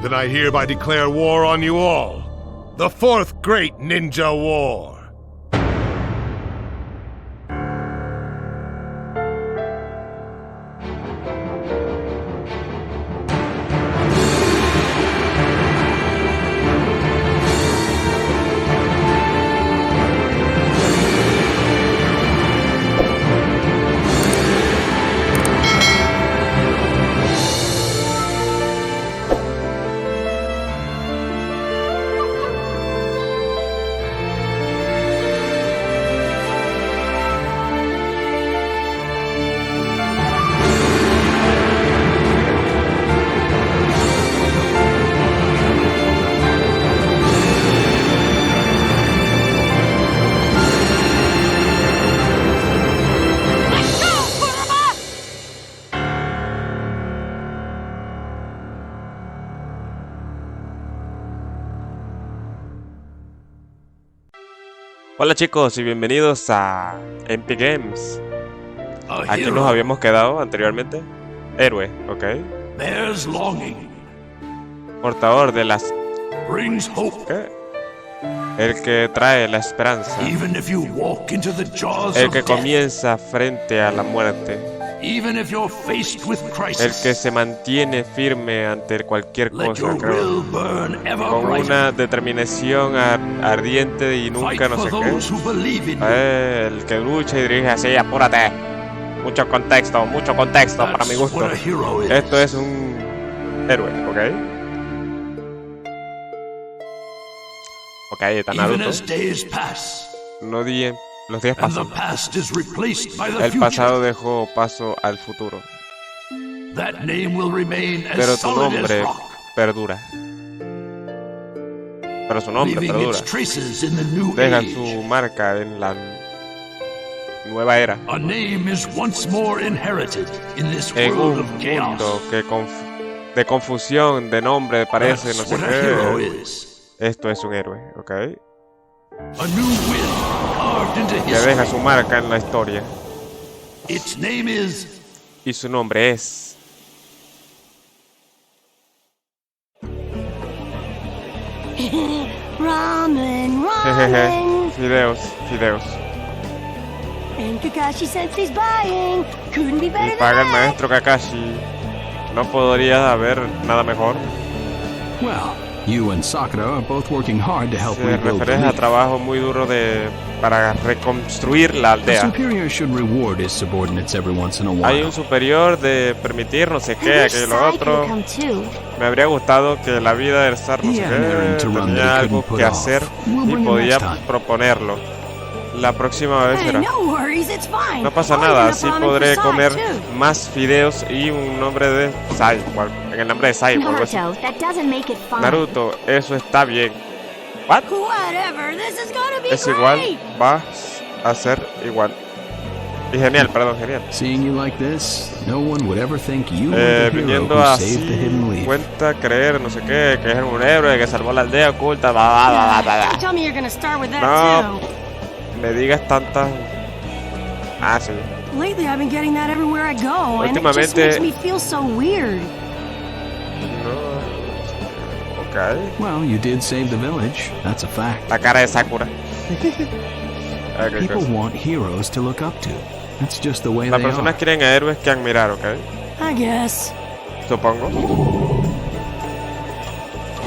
then I hereby declare war on you all. The fourth great ninja war. Hola chicos y bienvenidos a MP Games. Aquí nos habíamos quedado anteriormente. Héroe, ok. Portador de las... ¿Qué? El que trae la esperanza. El que comienza frente a la muerte. El que se mantiene firme ante cualquier cosa, creo. Con una determinación ardiente y nunca no sé qué. El que lucha y dirige así, apúrate. Mucho contexto para mi gusto. Esto es un héroe, ¿ok? Ok, está Naruto. Los días pasan. El pasado dejó paso al futuro. Pero tu nombre perdura. Pero su nombre perdura. Deja su marca en la nueva era. En un mundo de confusión, de nombre, parece, no sé qué. Esto es un héroe, ¿ok? Que deja su marca en la historia. Y su nombre es... Ramen, ramen. Fideos. And Kakashi Sensei's buying. Couldn't be Y better paga el than maestro Kakashi. No podría haber nada mejor. Well, you and Sakura are both working hard to help Se rebuild the refiere a leaf. trabajo muy duro para reconstruir la The aldea. superior should reward his subordinates every once in a Hay while. un superior de permitir no sé qué, aquello lo otro. Me habría gustado que la vida del zar no sé qué tenía algo que hacer y podía proponerlo. La próxima vez será. No pasa nada, así podré comer más fideos y un nombre de Cyborg. En el nombre de Cyborg. Naruto, eso está bien. ¿What? Es igual, va a ser igual. Y genial, perdón, genial. Seeing you like this, no one would ever think you were the hero Viniendo who así, saved the hidden leaf. cuenta, creer, no sé qué, que es un héroe, que salvó la aldea oculta, No, me digas tantas... Ah, sí. Lately I've been getting that everywhere I go, and it just Últimamente- makes me feel so weird. No... Ok. Well, you did save the village. That's a fact. La cara de Sakura. Ah, qué People cosa. want heroes to look up to. That's just the way Las they personas are. quieren a héroes que admirar, ¿ok? I guess. Supongo.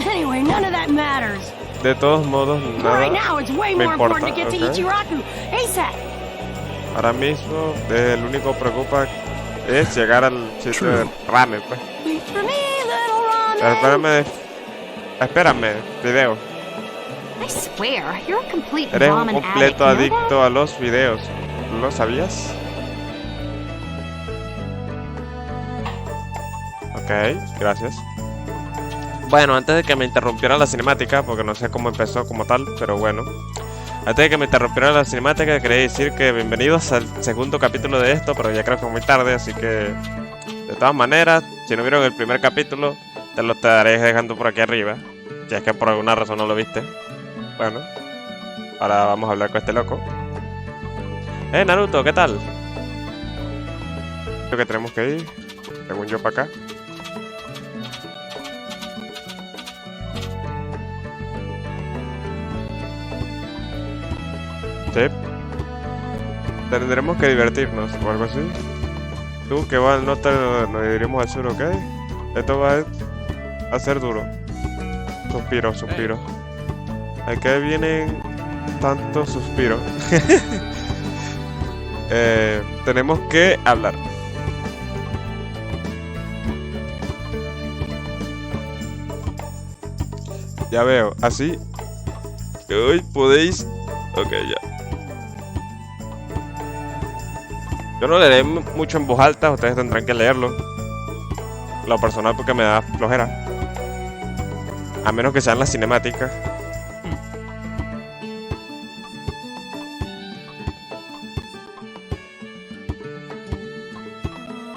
Anyway, none of that matters. De todos modos, Right nada now, it's way me more important importa, to get to ¿ok? Ichiraku ASAP. Ahora mismo, el único que preocupa es llegar al sitio de ramen, pues. Wait for me, little Pero ramen. espérame, video. I swear, you're a complete Eres un ramen completo addict, you know adicto a los videos. ¿Lo sabías? Ok, gracias. Bueno, antes de que me interrumpiera la cinemática, porque no sé cómo empezó como tal, pero bueno. Antes de que me interrumpiera la cinemática, quería decir que bienvenidos al segundo capítulo de esto, pero ya creo que es muy tarde, así que... De todas maneras, si no vieron el primer capítulo, te lo estaré dejando por aquí arriba. Si es que por alguna razón no lo viste. Bueno, ahora vamos a hablar con este loco. Naruto, ¿qué tal? Creo que tenemos que ir, según yo, para acá. Sí. Tendremos que divertirnos o algo así. Tú que vas al norte nos dirigimos al sur, ¿ok? Esto va a ser duro. Suspiro, suspiro. Aquí vienen tantos suspiros. Tenemos que hablar. Ya veo, así. Hoy podéis. Ok, ya. Yo no leeré mucho en voz alta, ustedes tendrán que leerlo. Lo personal porque me da flojera. A menos que sean las cinemáticas.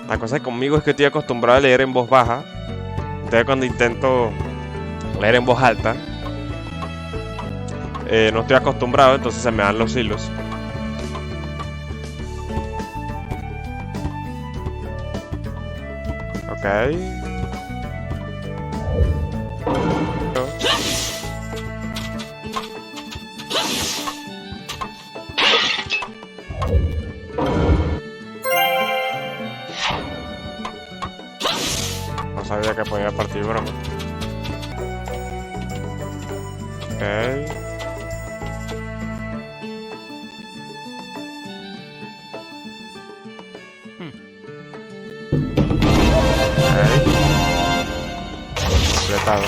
La cosa conmigo es que estoy acostumbrado a leer en voz baja. Entonces cuando intento leer en voz alta, no estoy acostumbrado, entonces se me dan los hilos. Ok. No sabía que podía partir broma. Ok. Completado.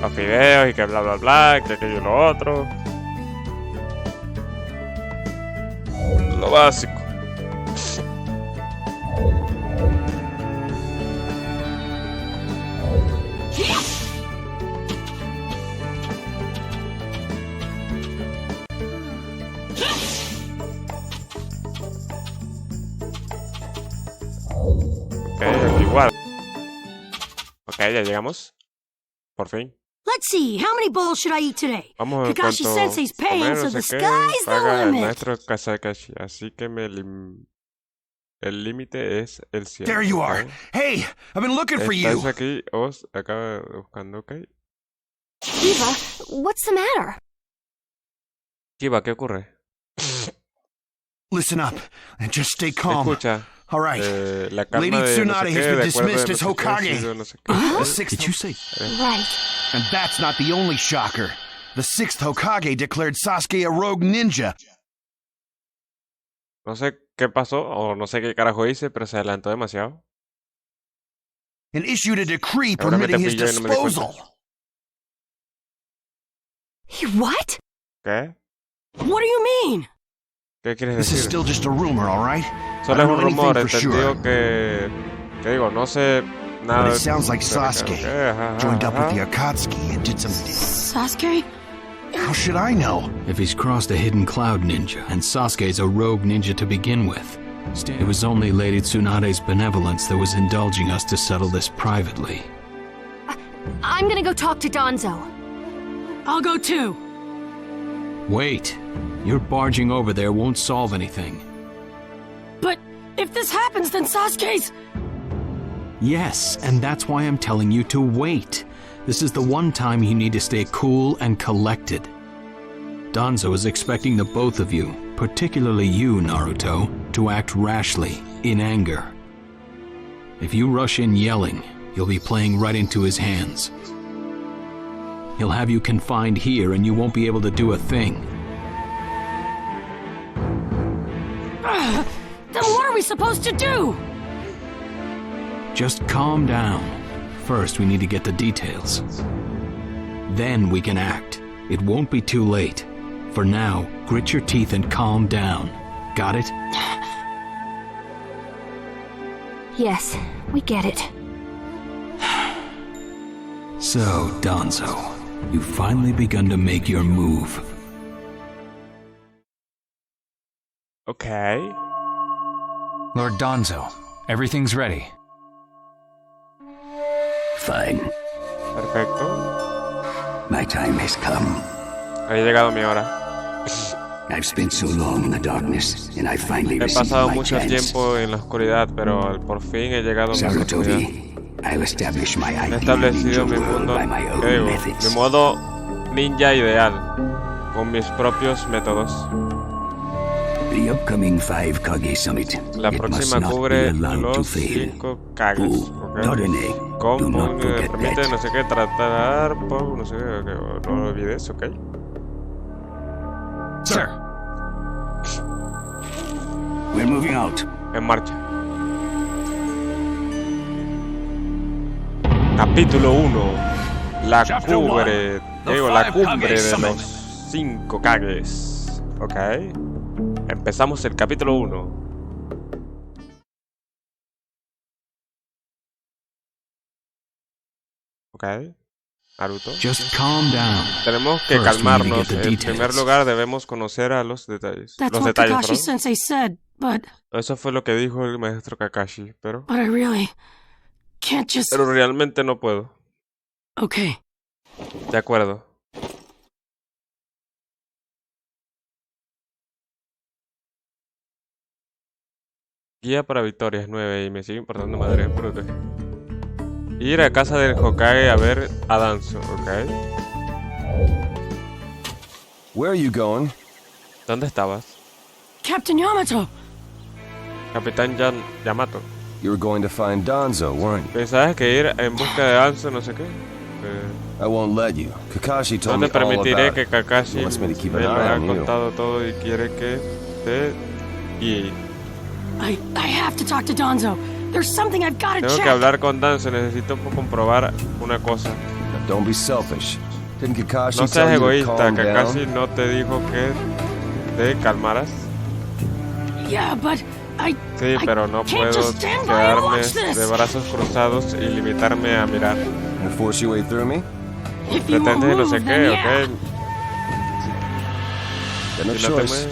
Los videos y que bla bla bla, que aquello y lo otro. Lo básico. Ok, aquí igual. Ok, ya llegamos. Por fin. Let's see, how many bowls should I eat today? Vamos en Kakashi cuanto Sensei's paying, comer, so no the sé qué, sky's the paga el limit. maestro Kakashi, así que el límite es el cielo. There you are. ¿Okay? Hey, I've been looking for Estás you. aquí, os acaba buscando, ok. Kiva, what's the matter? Kiva, ¿qué ocurre? Listen up and just stay calm. Escucha. All right. La calma Lady de no sé Tsunade qué, has been de acuerdo dismissed de as no sé qué, Hokage. sí, de no sé qué. The sixth. Did you say? Right. And that's not the only shocker. The sixth Hokage declared Sasuke a rogue ninja. No sé qué pasó, o no sé qué carajo hice, pero se adelantó demasiado. And issued a decree Seguramente permitting his fui yo y no me di cuenta. disposal. He what? ¿Qué? What do you mean? ¿Qué quieres This is decir? still just a rumor, all right? Solo es un rumor, anything for entendido sure. que digo, no sé nada. But it sounds like Sasuke Ok, ajá, joined up with ajá. the Akatsuki and did some... Sasuke? How should I know? If he's crossed a hidden cloud ninja, and Sasuke's a rogue ninja to begin with, it was only Lady Tsunade's benevolence that was indulging us to settle this privately. I'm gonna go talk to Danzo. I'll go too. Wait. Your barging over there won't solve anything. But if this happens, then Sasuke's... Yes, and that's why I'm telling you to wait. This is the one time you need to stay cool and collected. Danzo is expecting the both of you, particularly you, Naruto, to act rashly, in anger. If you rush in yelling, you'll be playing right into his hands. He'll have you confined here and you won't be able to do a thing. Then what are we supposed to do? Just calm down. First, we need to get the details. Then we can act. It won't be too late. For now, grit your teeth and calm down. Got it? Yes, we get it. So, Danzo, you've finally begun to make your move. Okay. Lord Danzo, everything's ready. Fine. Perfecto. My time has come. Ha llegado mi hora. I've spent so long in the darkness, and I finally He received pasado my mucho chance. tiempo en la oscuridad, pero por fin he llegado a mi oscuridad. Sarutobi, I'll establish my He ideal establecido ninja mi world mundo, by my own mi methods. modo ninja ideal, con mis propios métodos. The upcoming 5 Kage Summit. La It must próxima not be cubre allowed to los fail. 5 Kages. Who? Not an egg. Do Con not forget permite that. no sé qué tratar por no sé qué, no lo olvides, ok. Sir. We're moving out. En marcha. Capítulo 1. La cumbre. Digo, la cumbre de los 5 Kages. Ok. Empezamos el capítulo 1. Ok. Naruto. Just calm down. Tenemos que First, we need to calmarnos. get the En primer details. lugar, debemos conocer a los detalles. That's Los what detalles, Kakashi perdón. Sensei said, but Eso fue lo que dijo el maestro Kakashi, pero I really can't just. pero realmente no puedo. Okay. De acuerdo. Guía para victorias 9 y me sigue importando madre bruta. Ir a casa del Hokage a ver a Danzo, ¿ok? Where are you going? ¿Dónde estabas? Captain Yamato! Capitán Yamato. You were going to find Danzo, weren't you? ¿Pensabas que ir en busca de Danzo no sé qué? I won't let you. Kakashi No told te me all permitiré about que it. Kakashi He wants me to keep me an lo eye ha on you. contado todo y quiere que te guíe. I have to talk to Danzo. There's something I've got to Tengo check. que hablar con Danzo, necesito comprobar una cosa. Now, don't be selfish. Didn't Kakashi No tell seas you to egoísta, calm Kakashi down? no te dijo que te calmaras. Yeah, but I Sí, pero no can't puedo just stand by and quedarme watch this. de brazos cruzados y limitarme a mirar. And force your way through me? If you won't Pretendes no move, sé then qué, yeah. ¿ok? Got no Si no, choice.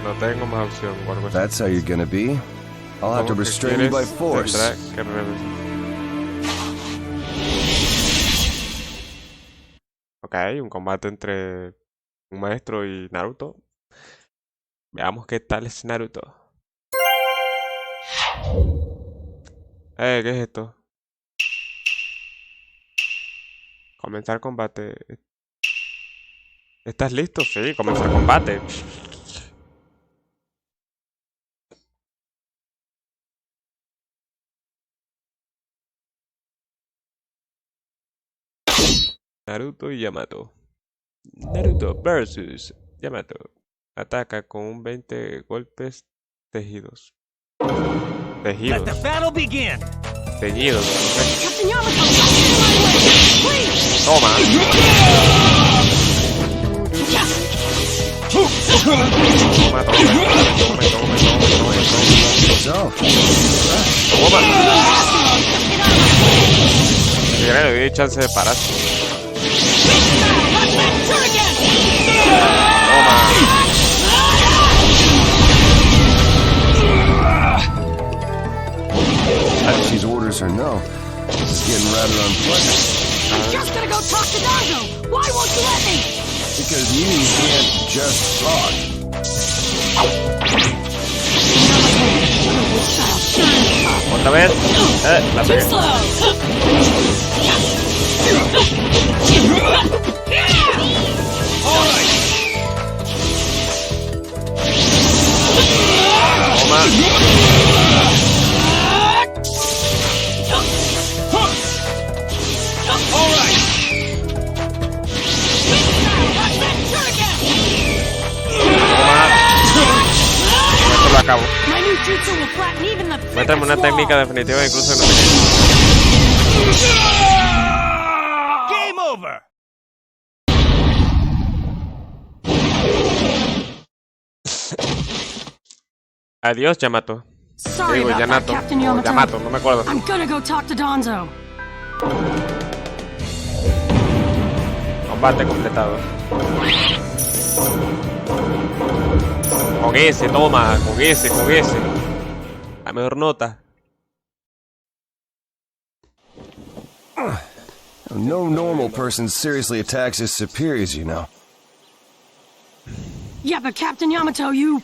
no tengo más opción o algo así. That's how you're gonna be. I'll have to Como que restrain you by quieres, force. tendrá que Ok, un combate entre un maestro y Naruto. Veamos qué tal es Naruto. ¿Qué es esto? Comenzar combate. ¿Estás listo? Sí, comenzar combate. Naruto y Yamato. Naruto versus Yamato. Ataca con un 20 golpes tejidos. Tejidos. Let the battle begin. Teñidos. Captain Yamato, my way, please. Toma. So, Toma. Ni siquiera le di chance de pararse. Kakashi's orders are no. This is getting rather unpleasant. I'm just gonna go talk to Danzo. Why won't you let me? Because you can't just talk. Otra vez. La Too pegué. slow. Toma. Esto lo acabo. My new jutsu will flatten even the Muéstrame una thickest técnica wall. definitiva incluso no sé Game over. qué. Adiós, Yamato. Sorry Digo, about that, Yamato. Captain O Yamato. Yamato, no me acuerdo. I'm gonna go talk to Danzo. Combate completado. Con ese, toma, con ese, con ese. La mejor nota. No normal person seriously attacks his superiors, you know. Yeah, but Captain Yamato, you...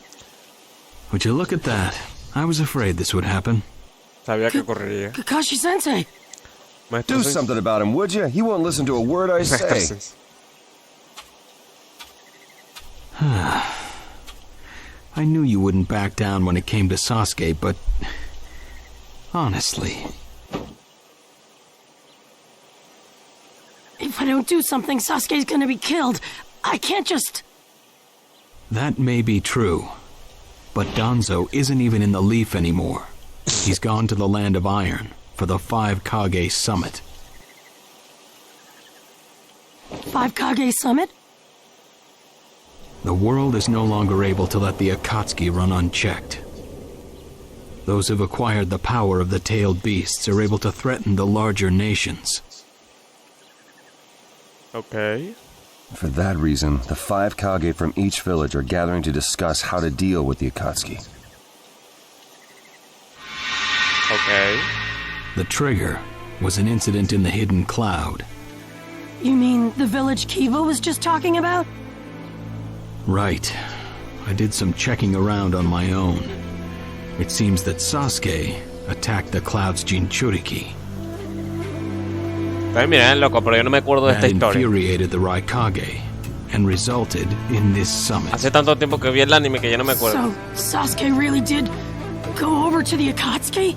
Would you look at that? I was afraid this would happen. Sabía que correría. Kakashi Sensei. Do something about him, would you? He won't listen to a word I say. I knew you wouldn't back down when it came to Sasuke, but honestly, if I don't do something, Sasuke's gonna be killed. I can't just... That may be true, but Danzo isn't even in the Leaf anymore. He's gone to the Land of Iron for the 5 Kage Summit. 5 Kage Summit? The world is no longer able to let the Akatsuki run unchecked. Those who've acquired the power of the tailed beasts are able to threaten the larger nations. Okay. For that reason, the 5 Kage from each village are gathering to discuss how to deal with the Akatsuki. Okay. The trigger was an incident in the Hidden Cloud. You mean the village Kiva was just talking about? Right. I did some checking around on my own. It seems that Sasuke attacked the Cloud's Jinchuriki. También mira, loco, pero yo no me acuerdo de esta That historia. infuriated the Raikage and resulted in this summit. Hace tanto tiempo que vi el anime que ya no me acuerdo. So, Sasuke really did go over to the Akatsuki?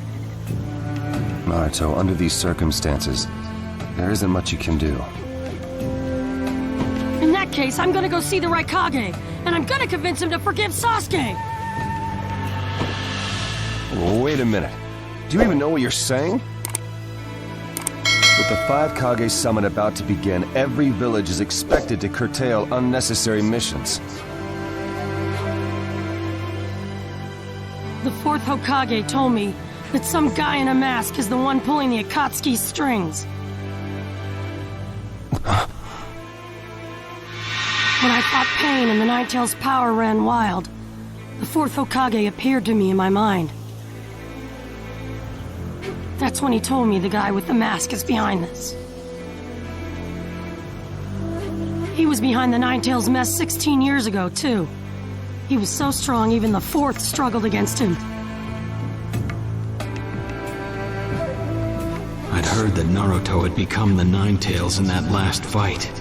Naruto, under these circumstances, there isn't much you can do. In that case, I'm gonna go see the Raikage, and I'm gonna convince him to forgive Sasuke! Wait a minute. Do you even know what you're saying? With the 5 Kage Summit about to begin, every village is expected to curtail unnecessary missions. The 4th Hokage told me that some guy in a mask is the one pulling the Akatsuki's strings. When I fought Pain and the Ninetales' power ran wild, the 4th Hokage appeared to me in my mind. That's when he told me the guy with the mask is behind this. He was behind the Ninetales' mess 16 years ago, too. He was so strong, even the 4th struggled against him. I'd heard that Naruto had become the Ninetales in that last fight.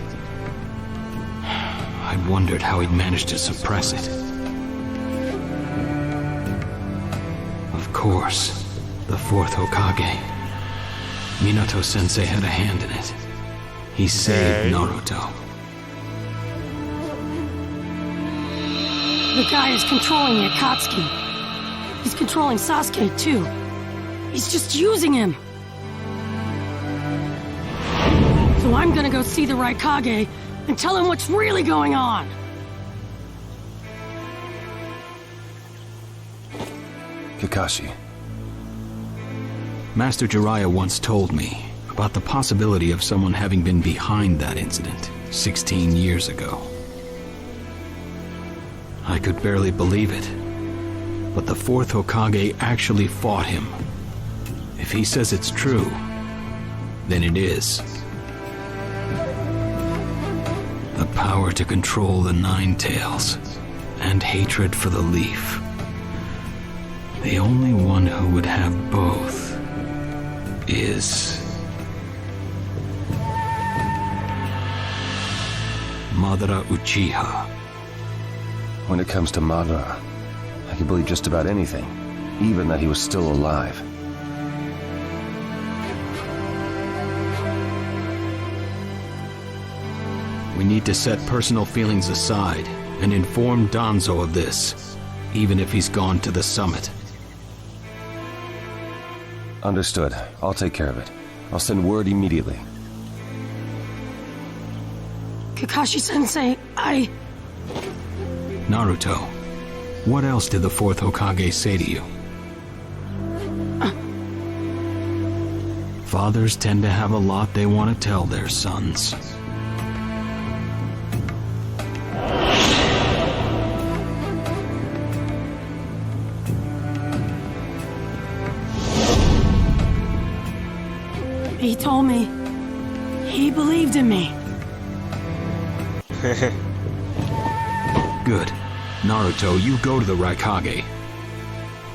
I'd wondered how he'd managed to suppress it. Of course, the 4th Hokage. Minato-sensei had a hand in it. He saved Naruto. The guy is controlling the Akatsuki. He's controlling Sasuke, too. He's just using him. So I'm gonna go see the Raikage and tell him what's really going on. Kakashi. Master Jiraiya once told me about the possibility of someone having been behind that incident 16 years ago. I could barely believe it, but the 4th Hokage actually fought him. If he says it's true, then it is. The power to control the Ninetales, and hatred for the Leaf. The only one who would have both is Madara Uchiha. When it comes to Madara, I can believe just about anything, even that he was still alive. We need to set personal feelings aside and inform Danzo of this, even if he's gone to the summit. Understood. I'll take care of it. I'll send word immediately. Kakashi-sensei, Naruto, what else did the 4th Hokage say to you? Fathers tend to have a lot they want to tell their sons. He told me he believed in me. Good. Naruto, you go to the Raikage.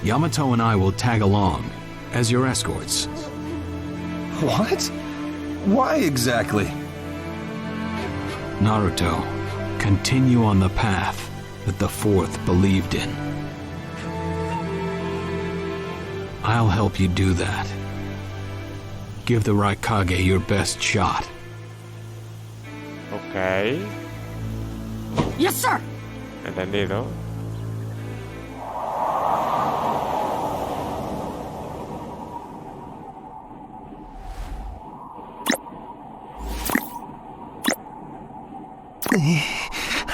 Yamato and I will tag along as your escorts. What? Why exactly? Naruto, continue on the path that the fourth believed in. I'll help you do that. Give the Raikage your best shot. Ok. Yes, sir. Entendido.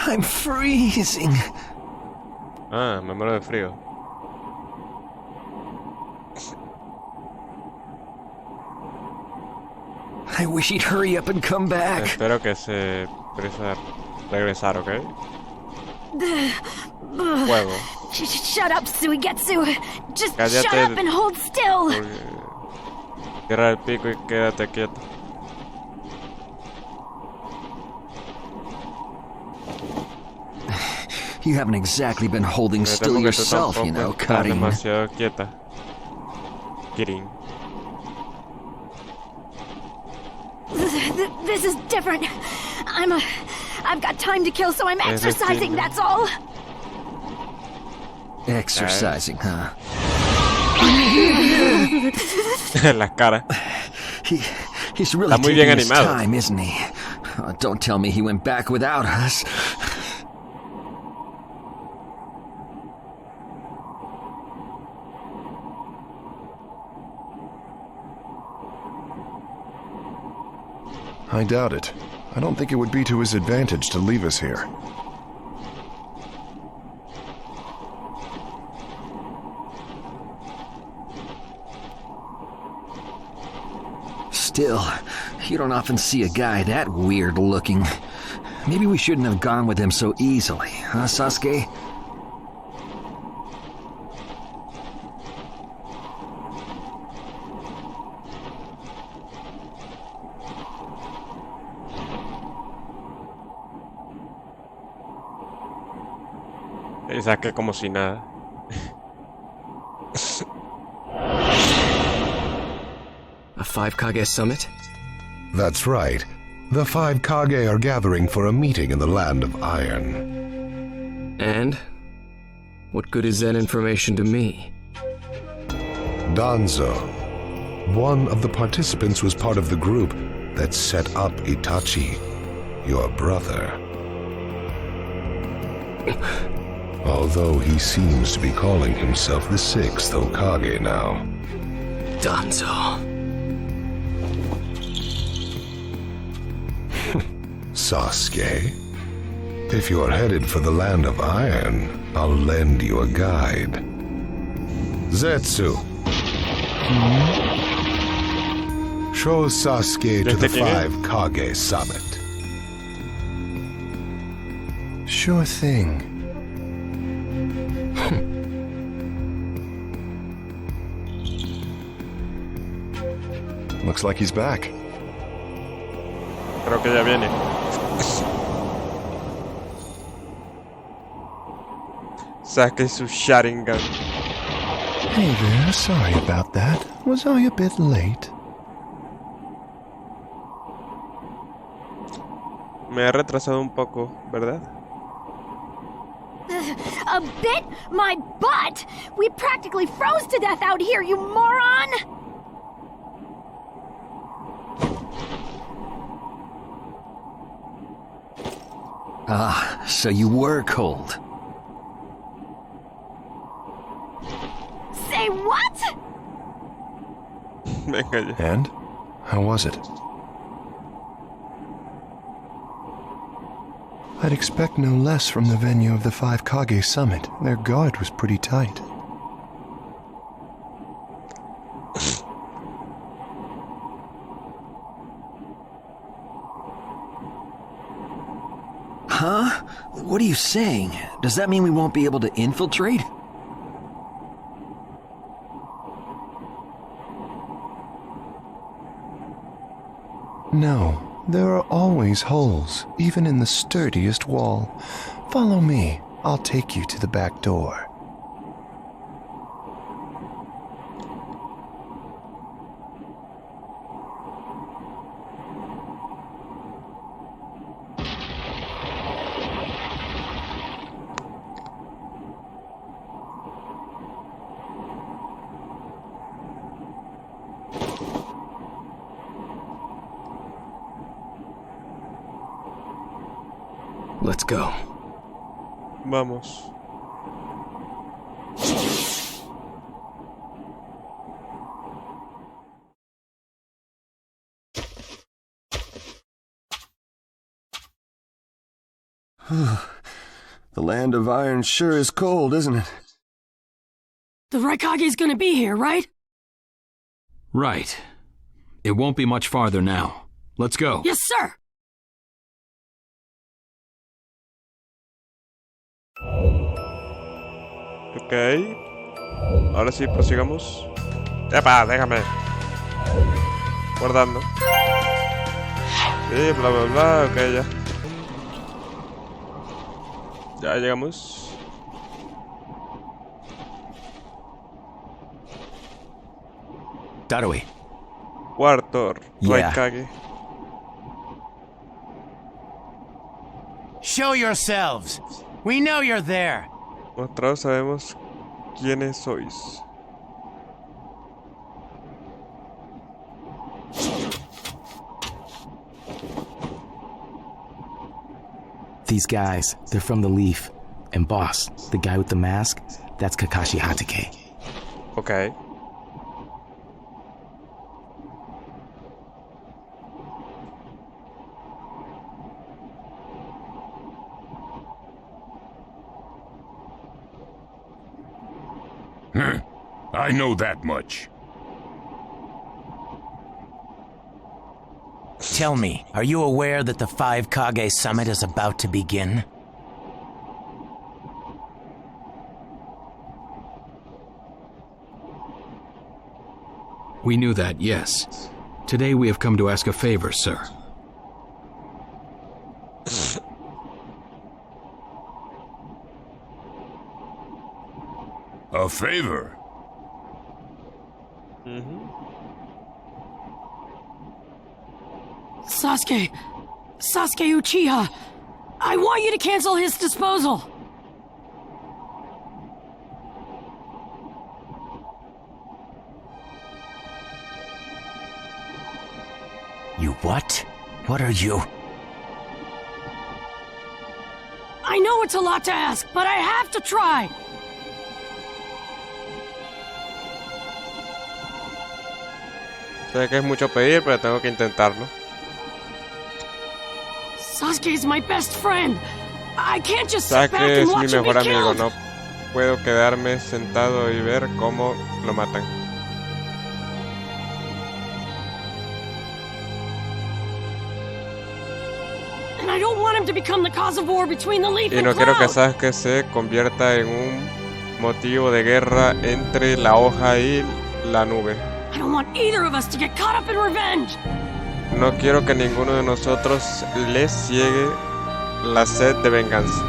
I'm freezing. Ah, me muero de frío. I wish he'd hurry up and come back. Espero que se presa regresar, ¿ok? Juego. Shut up, Suigetsu. Just Cállate. shut up and hold still. Cierra el pico y quédate quieto. You haven't exactly been holding still yourself, you know, Karin. Demasiado quieta. Kidding. This is different. I've got time to kill, so I'm exercising, that's all. Exercising, huh? La cara. He's really Está muy bien taking his animado. time, isn't he? Oh, don't tell me he went back without us. I doubt it. I don't think it would be to his advantage to leave us here. Still, you don't often see a guy that weird looking. Maybe we shouldn't have gone with him so easily, huh, Sasuke? Y saqué como si nada. A 5 Kage summit? That's right. The 5 Kage are gathering for a meeting in the Land of Iron. And? What good is that information to me? Danzo, one of the participants, was part of the group that set up Itachi, your brother. Although he seems to be calling himself the 6th Hokage now. Danzo. Sasuke, if you're headed for the Land of Iron, I'll lend you a guide. Zetsu. Show Sasuke to the 5 Kage summit. Sure thing. Looks like he's back. Creo que ya viene. Saque su Sharingan. Hey there, sorry about that. Was I a bit late? Me he retrasado un poco, ¿verdad? A bit? My butt! We practically froze to death out here, you moron! Ah, so you were cold. Say what? Venga ya. And? How was it? I'd expect no less from the venue of the 5 Kage summit. Their guard was pretty tight. Huh? What are you saying? Does that mean we won't be able to infiltrate? No, there are always holes, even in the sturdiest wall. Follow me. I'll take you to the back door. Let's go. Vamos. The land of iron sure is cold, isn't it? The Raikage's gonna be here, right? Right. It won't be much farther now. Let's go. Yes, sir! Ok. Ahora sí, prosigamos. ¡Epa! Déjame. Guardando. Sí, bla, bla, bla. Ok, ya. Ya llegamos. Darui. Cuarto. Yeah. Raikage. Show yourselves. We know you're there. Mostrados sabemos quiénes sois. These guys, they're from the Leaf. And boss, the guy with the mask, that's Kakashi Hatake. Okay. I know that much. Tell me, are you aware that the 5 Kage Summit is about to begin? We knew that, yes. Today we have come to ask a favor, sir. A favor? Sasuke Uchiha, I want you to cancel his disposal. You what? What are you? I know it's a lot to ask, but I have to try. Sé que es mucho pedir, pero tengo que intentarlo. Sasuke's my best friend. I can't just sit back Sasuke and es mi watch him be mejor amigo, killed. no puedo quedarme sentado y ver cómo lo matan. And I don't want him to become the cause of war between the Leaf Y and no quiero que Cloud. Sasuke se convierta en un motivo de guerra entre la hoja y la nube. I don't want either of us to get caught up in revenge. No quiero que ninguno de nosotros le ciegue la sed de venganza.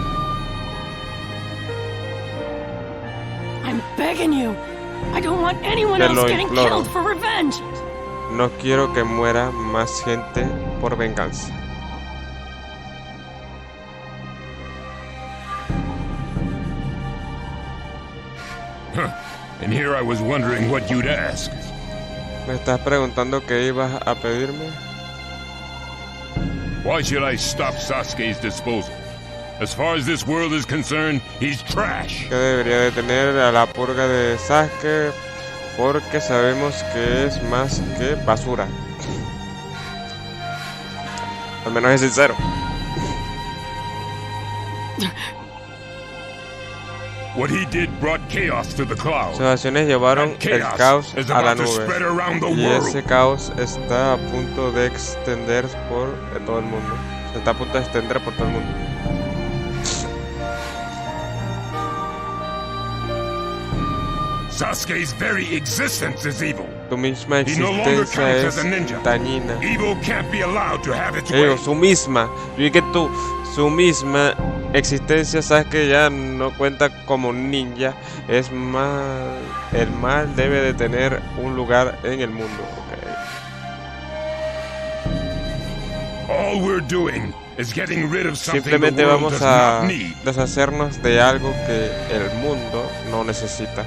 I'm begging you. I don't want anyone Te else lo getting imploro. killed for revenge. No quiero que muera más gente por venganza. And here I was wondering what you'd ask. ¿Me estás preguntando qué ibas a pedirme? Why should I stop Sasuke's disposal? As far as this world is concerned, he's trash. Que debería detener a la purga de Sasuke porque sabemos que es más que basura. Al menos es sincero. What he did brought chaos to the clouds. Sus acciones llevaron That el chaos caos is a la about to spread around the nube. Y world. ese caos está a punto de extender por todo el mundo. Se está a punto de extender por todo el mundo. Sasuke's very existence is evil. Tu misma He no longer existencia counts es as a ninja. dañina. Evil can't be allowed to have its Digo, way. su misma. Yo que tú, su misma existencia, sabes que ya no cuenta como ninja. Es mal. El mal debe de tener un lugar en el mundo. All we're doing is getting rid of something the Simplemente world vamos does a not need. deshacernos de algo que el mundo no necesita.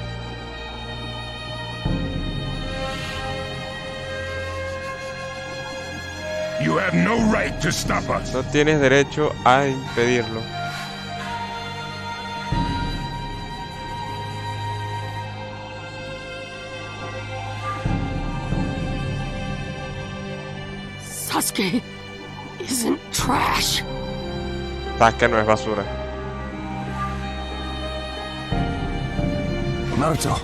You have no right to stop us. No tienes derecho a impedirlo. Sasuke isn't trash. Sasuke no es basura. Naruto.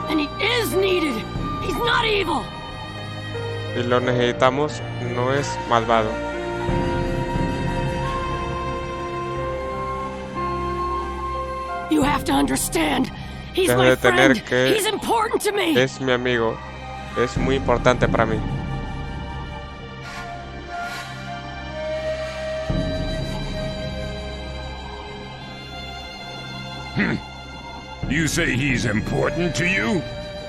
And he is needed. He's not evil. Y lo necesitamos, no es malvado. You have to understand. He's my friend. He's important to me. Es mi amigo. Es muy importante para mí. You say he's important to you?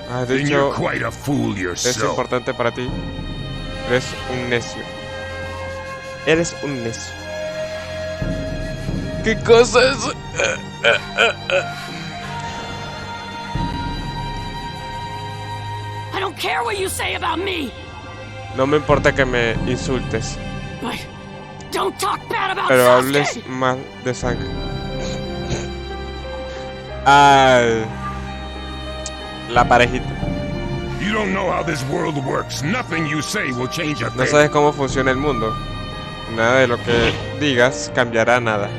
Has Then dicho, you're quite a fool es yourself. importante para ti. Eres un necio. Eres un necio. ¿Qué cosa es? I don't care what you say about me. No me importa que me insultes, But don't talk bad about pero Sasuke. hables mal de sangre. Ay, la parejita. You don't know how this world works. Nothing you say will change a No thing. sabes cómo funciona el mundo. Nada de lo que digas cambiará nada.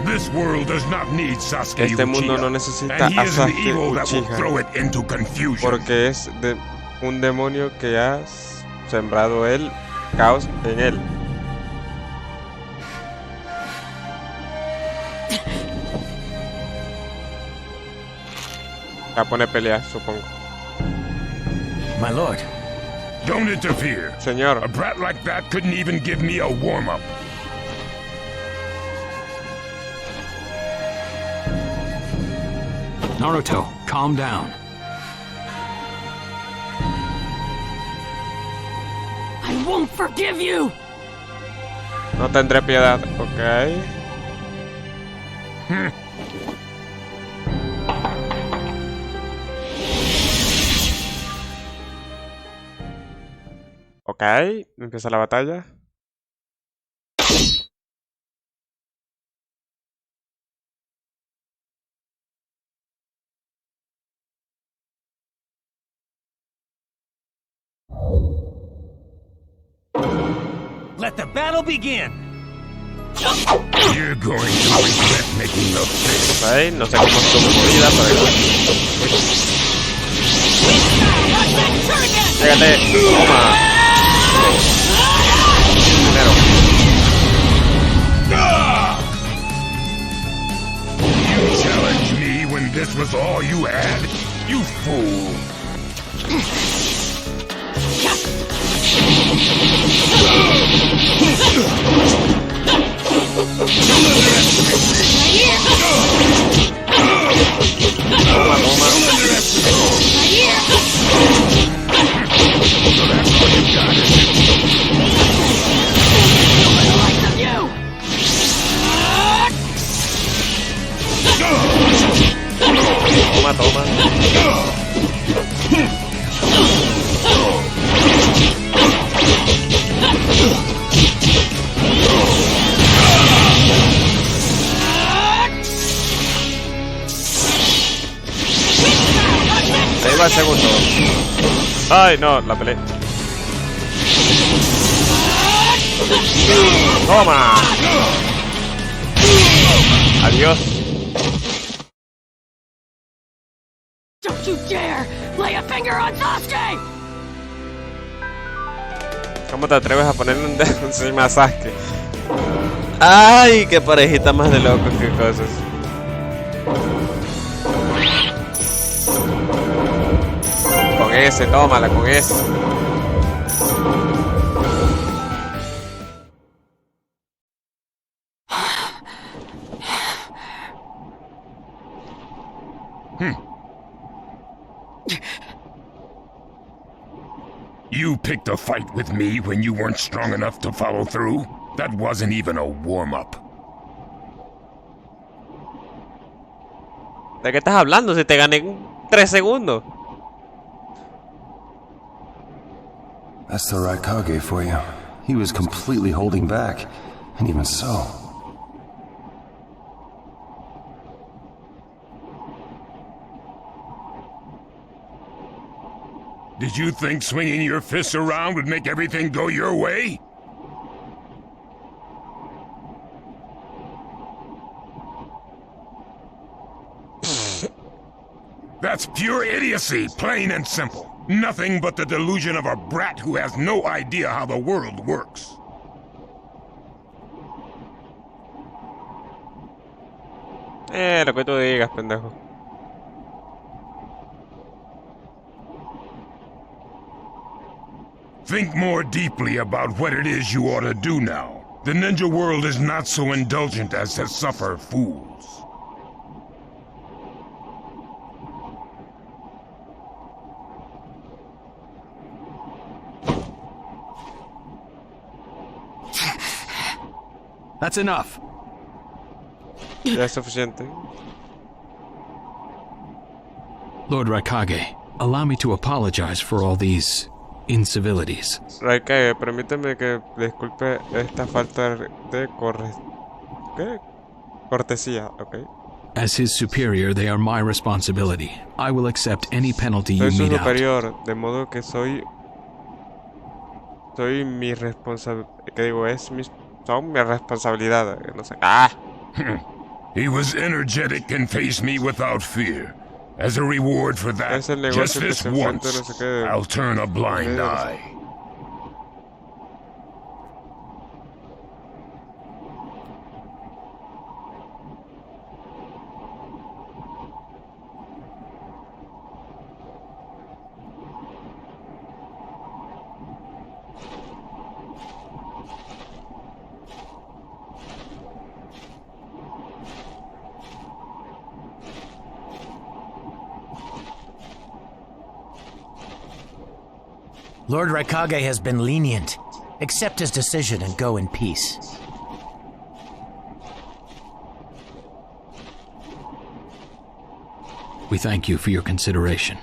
This world does not need Sasuke Este mundo Uchiha, no necesita and he a is an Sasuke evil that will Uchiha, throw it into confusion. porque es un demonio que ha sembrado el caos en él. Va a poner pelea, supongo. My lord. Don't interfere. Señor. A brat like that couldn't even give me a warm-up. Naruto, calm down. I won't forgive you. No tendré piedad, ok. Ok, empieza la batalla. Let the battle begin. You're going to regret making the face. Ok, no sé cómo estuvo movida, pero... Pégate, toma. Primero. You challenged me when this was all you had? You fool. Toma, toma. Toma, toma. Ahí va el segundo. Ay, no, la peleé. Toma. Adiós. Don't you dare lay a finger on Sasuke. ¿Cómo te atreves a ponerle un dedo encima a Sasuke? Ay, qué parejita más de locos, qué cosas. Con ese, tómala, con ese. You picked a fight with me when you weren't strong enough to follow through? That wasn't even a warm-up. ¿De qué estás hablando? Si te gané en 3 segundos. That's the Raikage for you. He was completely holding back, and even so. Did you think swinging your fists around would make everything go your way? That's pure idiocy, plain and simple. Nothing but the delusion of a brat who has no idea how the world works. Lo que tú digas, pendejo. Think more deeply about what it is you ought to do now. The ninja world is not so indulgent as to suffer fools. That's enough. Ya es suficiente. Lord Raikage, allow me to apologize for all these incivilities. Raikage, permíteme que disculpe esta falta de cortesía, okay? As his superior, they are my responsibility. I will accept any penalty you Soy su mete out. superior, de modo que soy mi responsabilidad. ¿Qué digo? Son mi responsabilidad. No sé. ¡Ah! He was energetic and faced me without fear. As a reward for that, just this once, I'll turn a blind eye. Lord Raikage has been lenient. Accept his decision and go in peace. We thank you for your consideration.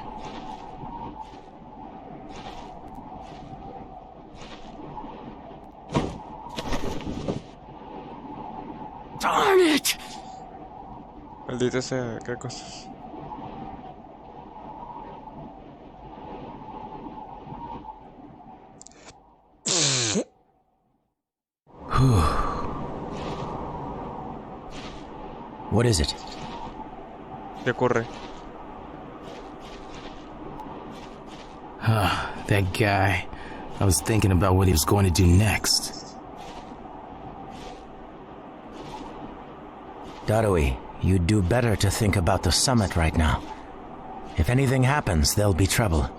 Darn it! Maldita sea, qué cosas. What is it? ¿Qué ocurre? That guy. I was thinking about what he was going to do next. Darui, you'd do better to think about the summit right now. If anything happens, there'll be trouble.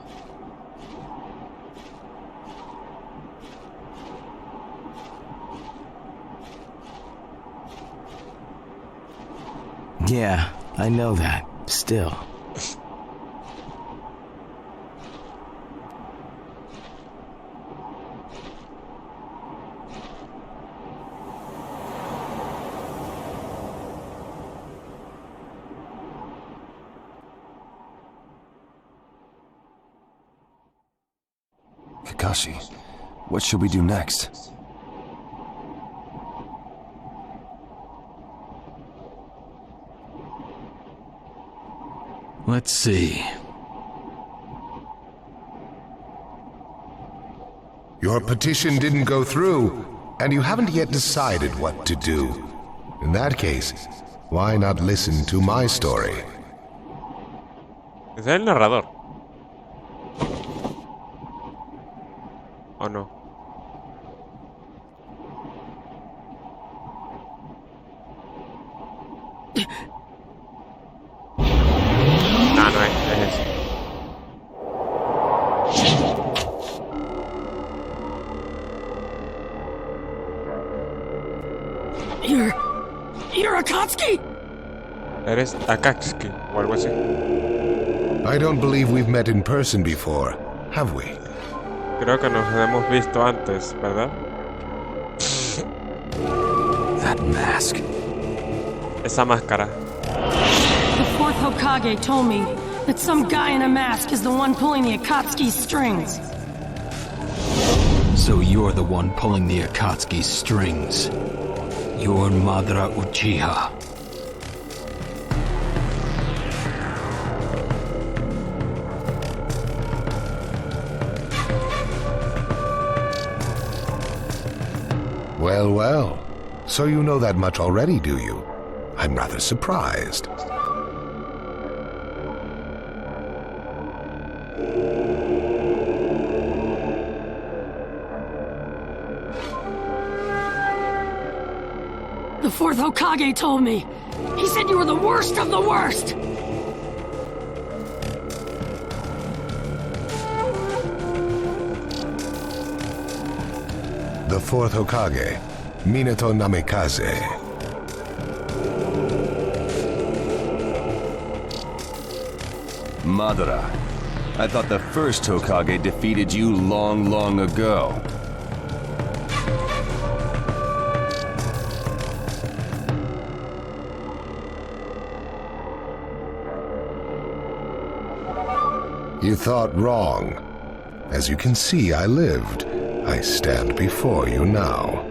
Yeah, I know that. Still. Kakashi, what should we do next? Let's see. Your petition didn't go through, and you haven't yet decided what to do. In that case, why not listen to my story? ¿Es el narrador? ¿O no? No, no es ese. You're Akatsuki? Eres Akatsuki o algo así. I don't believe we've met in person before, have we? Creo que nos hemos visto antes, ¿verdad? That mask. Esa máscara. The fourth Hokage told me that some guy in a mask is the one pulling the Akatsuki's strings. So you're the one pulling the Akatsuki's strings. You're Madara Uchiha. Well, well. So you know that much already, do you? I'm rather surprised. The fourth Hokage told me. He said you were the worst of the worst! The fourth Hokage, Minato Namikaze. Madara, I thought the first Hokage defeated you long, long ago. You thought wrong. As you can see, I lived. I stand before you now.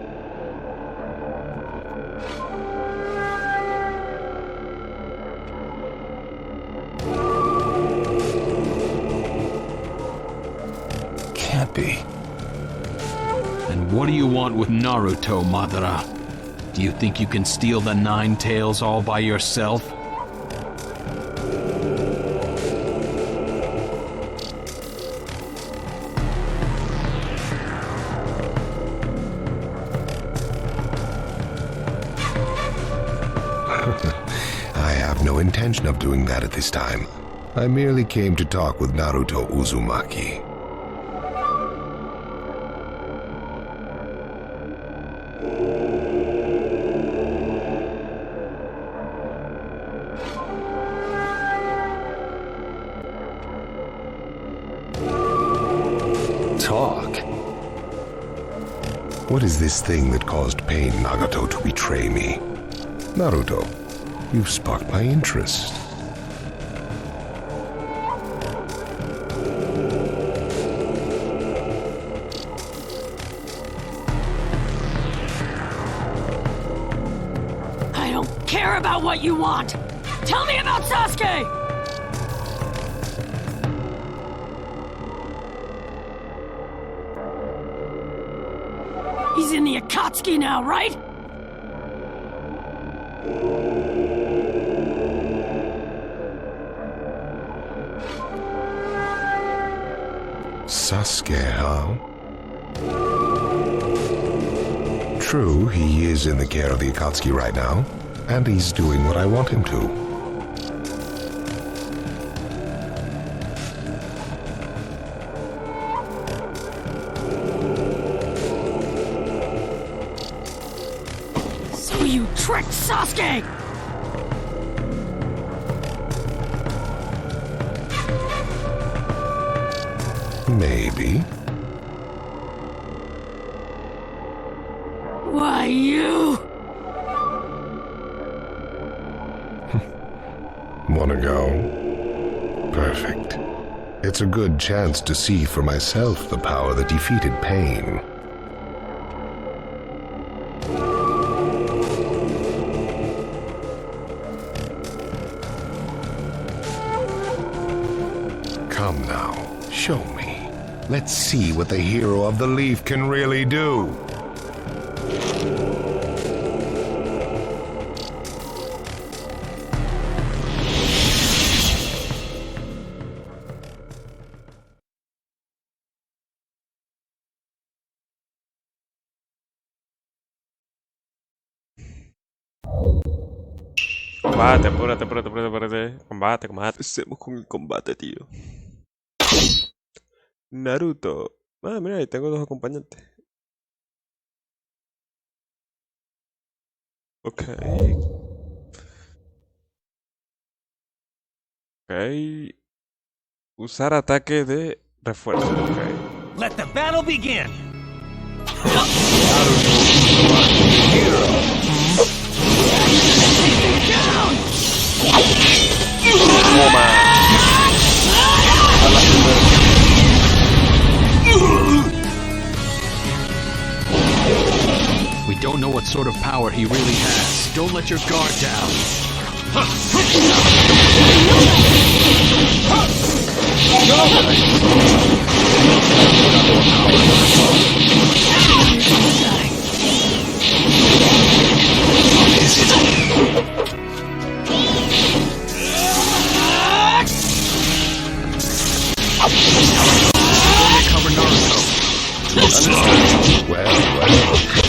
Can't be. And what do you want with Naruto, Madara? Do you think you can steal the Nine Tails all by yourself? Intention of doing that at this time. I merely came to talk with Naruto Uzumaki. Talk? What is this thing that caused Pain Nagato to betray me? Naruto, you've sparked my interest. I don't care about what you want! Tell me about Sasuke! He's in the Akatsuki now, right? Sasuke, huh? True, he is in the care of the Akatsuki right now, and he's doing what I want him to. So you tricked Sasuke! Maybe. Why, you... Wanna go? Perfect. It's a good chance to see for myself the power that defeated Pain. Come now, show me. Let's see what the hero of the leaf can really do. Combate, apúrate. Combate. Hacemos con el combate, tío. Naruto. Ah, mira, ahí tengo dos acompañantes. Ok. Usar ataque de refuerzo. Ok. Let the battle begin. don't know what sort of power he really has. Don't let your guard down. Cover Naruto. Well,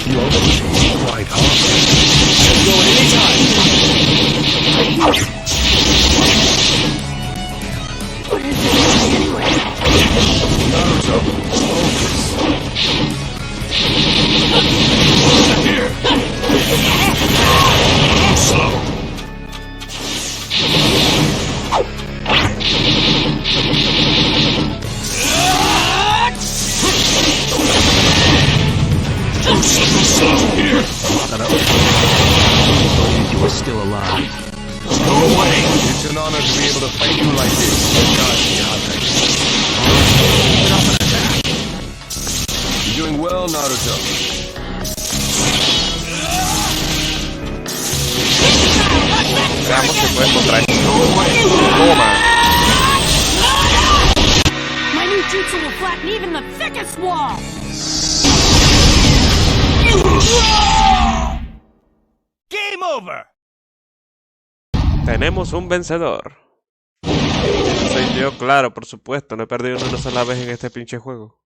you overcame quite hard. Go anytime. Naruto, focus. Here. Slow. Here. You are still alive. Go away. It's an honor to be able to fight you like this. You're doing well, Naruto. Veamos si puede encontrar esto. Toma. My new jutsu will flatten even the thickest wall. Game over. Tenemos un vencedor. Soy yo, claro, por supuesto. No he perdido una sola vez en este pinche juego.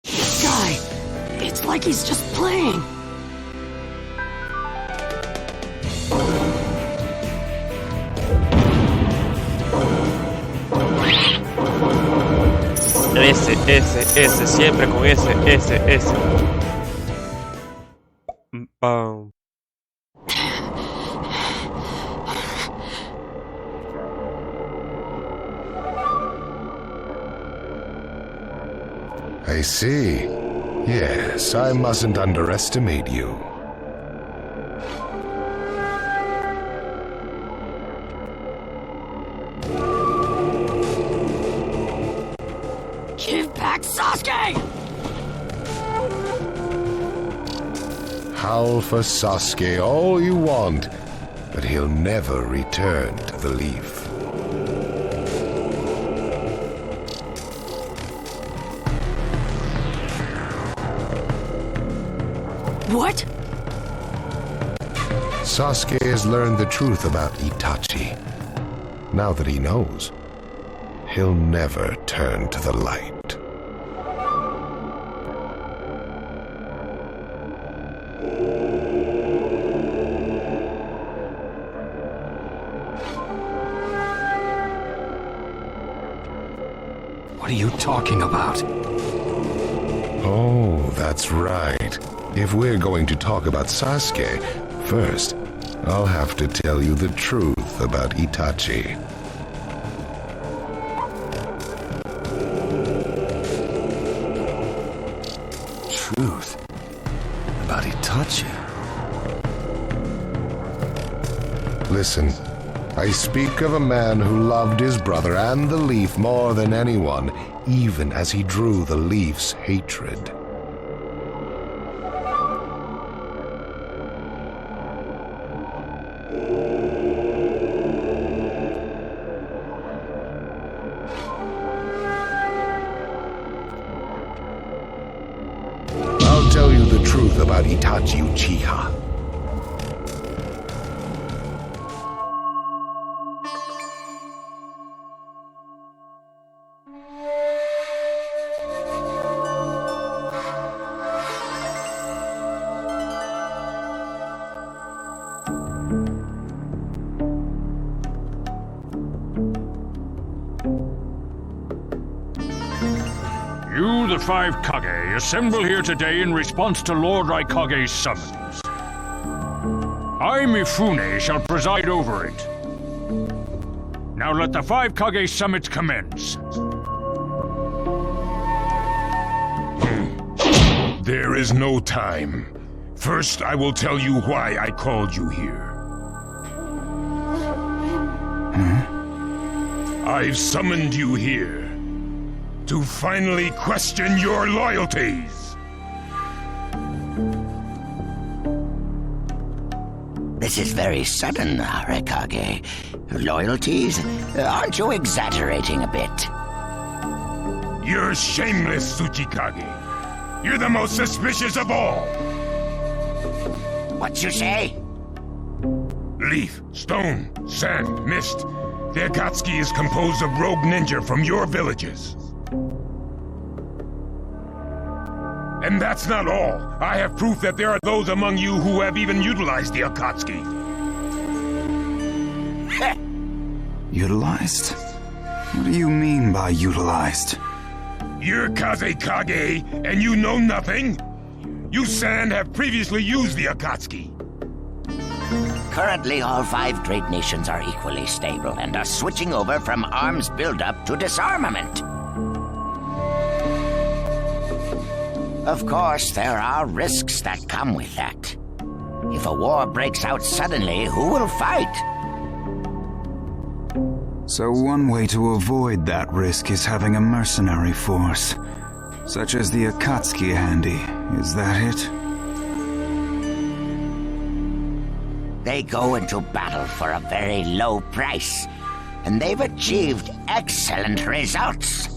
This guy, it's like he's just playing. Ese, siempre con ese. I see. Yes, I mustn't underestimate you. Give back Sasuke! Howl for Sasuke all you want, but he'll never return to the leaf. What? Sasuke has learned the truth about Itachi. Now that he knows, he'll never turn to the light. What are you talking about? Oh, that's right. If we're going to talk about Sasuke, first, I'll have to tell you the truth about Itachi. Truth? About Itachi? Listen, I speak of a man who loved his brother and the leaf more than anyone, even as he drew the leaf's hatred. I'll tell you the truth about Itachi Uchiha. You, the five Kage, assemble here today in response to Lord Raikage's summons. I, Mifune, shall preside over it. Now let the five Kage summit commence. There is no time. First, I will tell you why I called you here. I've summoned you here to finally question your loyalties. This is very sudden, Arakage. Loyalties? Aren't you exaggerating a bit? You're shameless, Tsuchikage. You're the most suspicious of all. What you say? Leaf, stone, sand, mist. The Akatsuki is composed of rogue ninja from your villages. And that's not all. I have proof that there are those among you who have even utilized the Akatsuki. Utilized? What do you mean by utilized? You're Kazekage, and you know nothing? You Sand have previously used the Akatsuki. Currently, all 5 great nations are equally stable and are switching over from arms buildup to disarmament. Of course, there are risks that come with that. If a war breaks out suddenly, who will fight? So one way to avoid that risk is having a mercenary force, such as the Akatsuki handy. Is that it? They go into battle for a very low price, and they've achieved excellent results.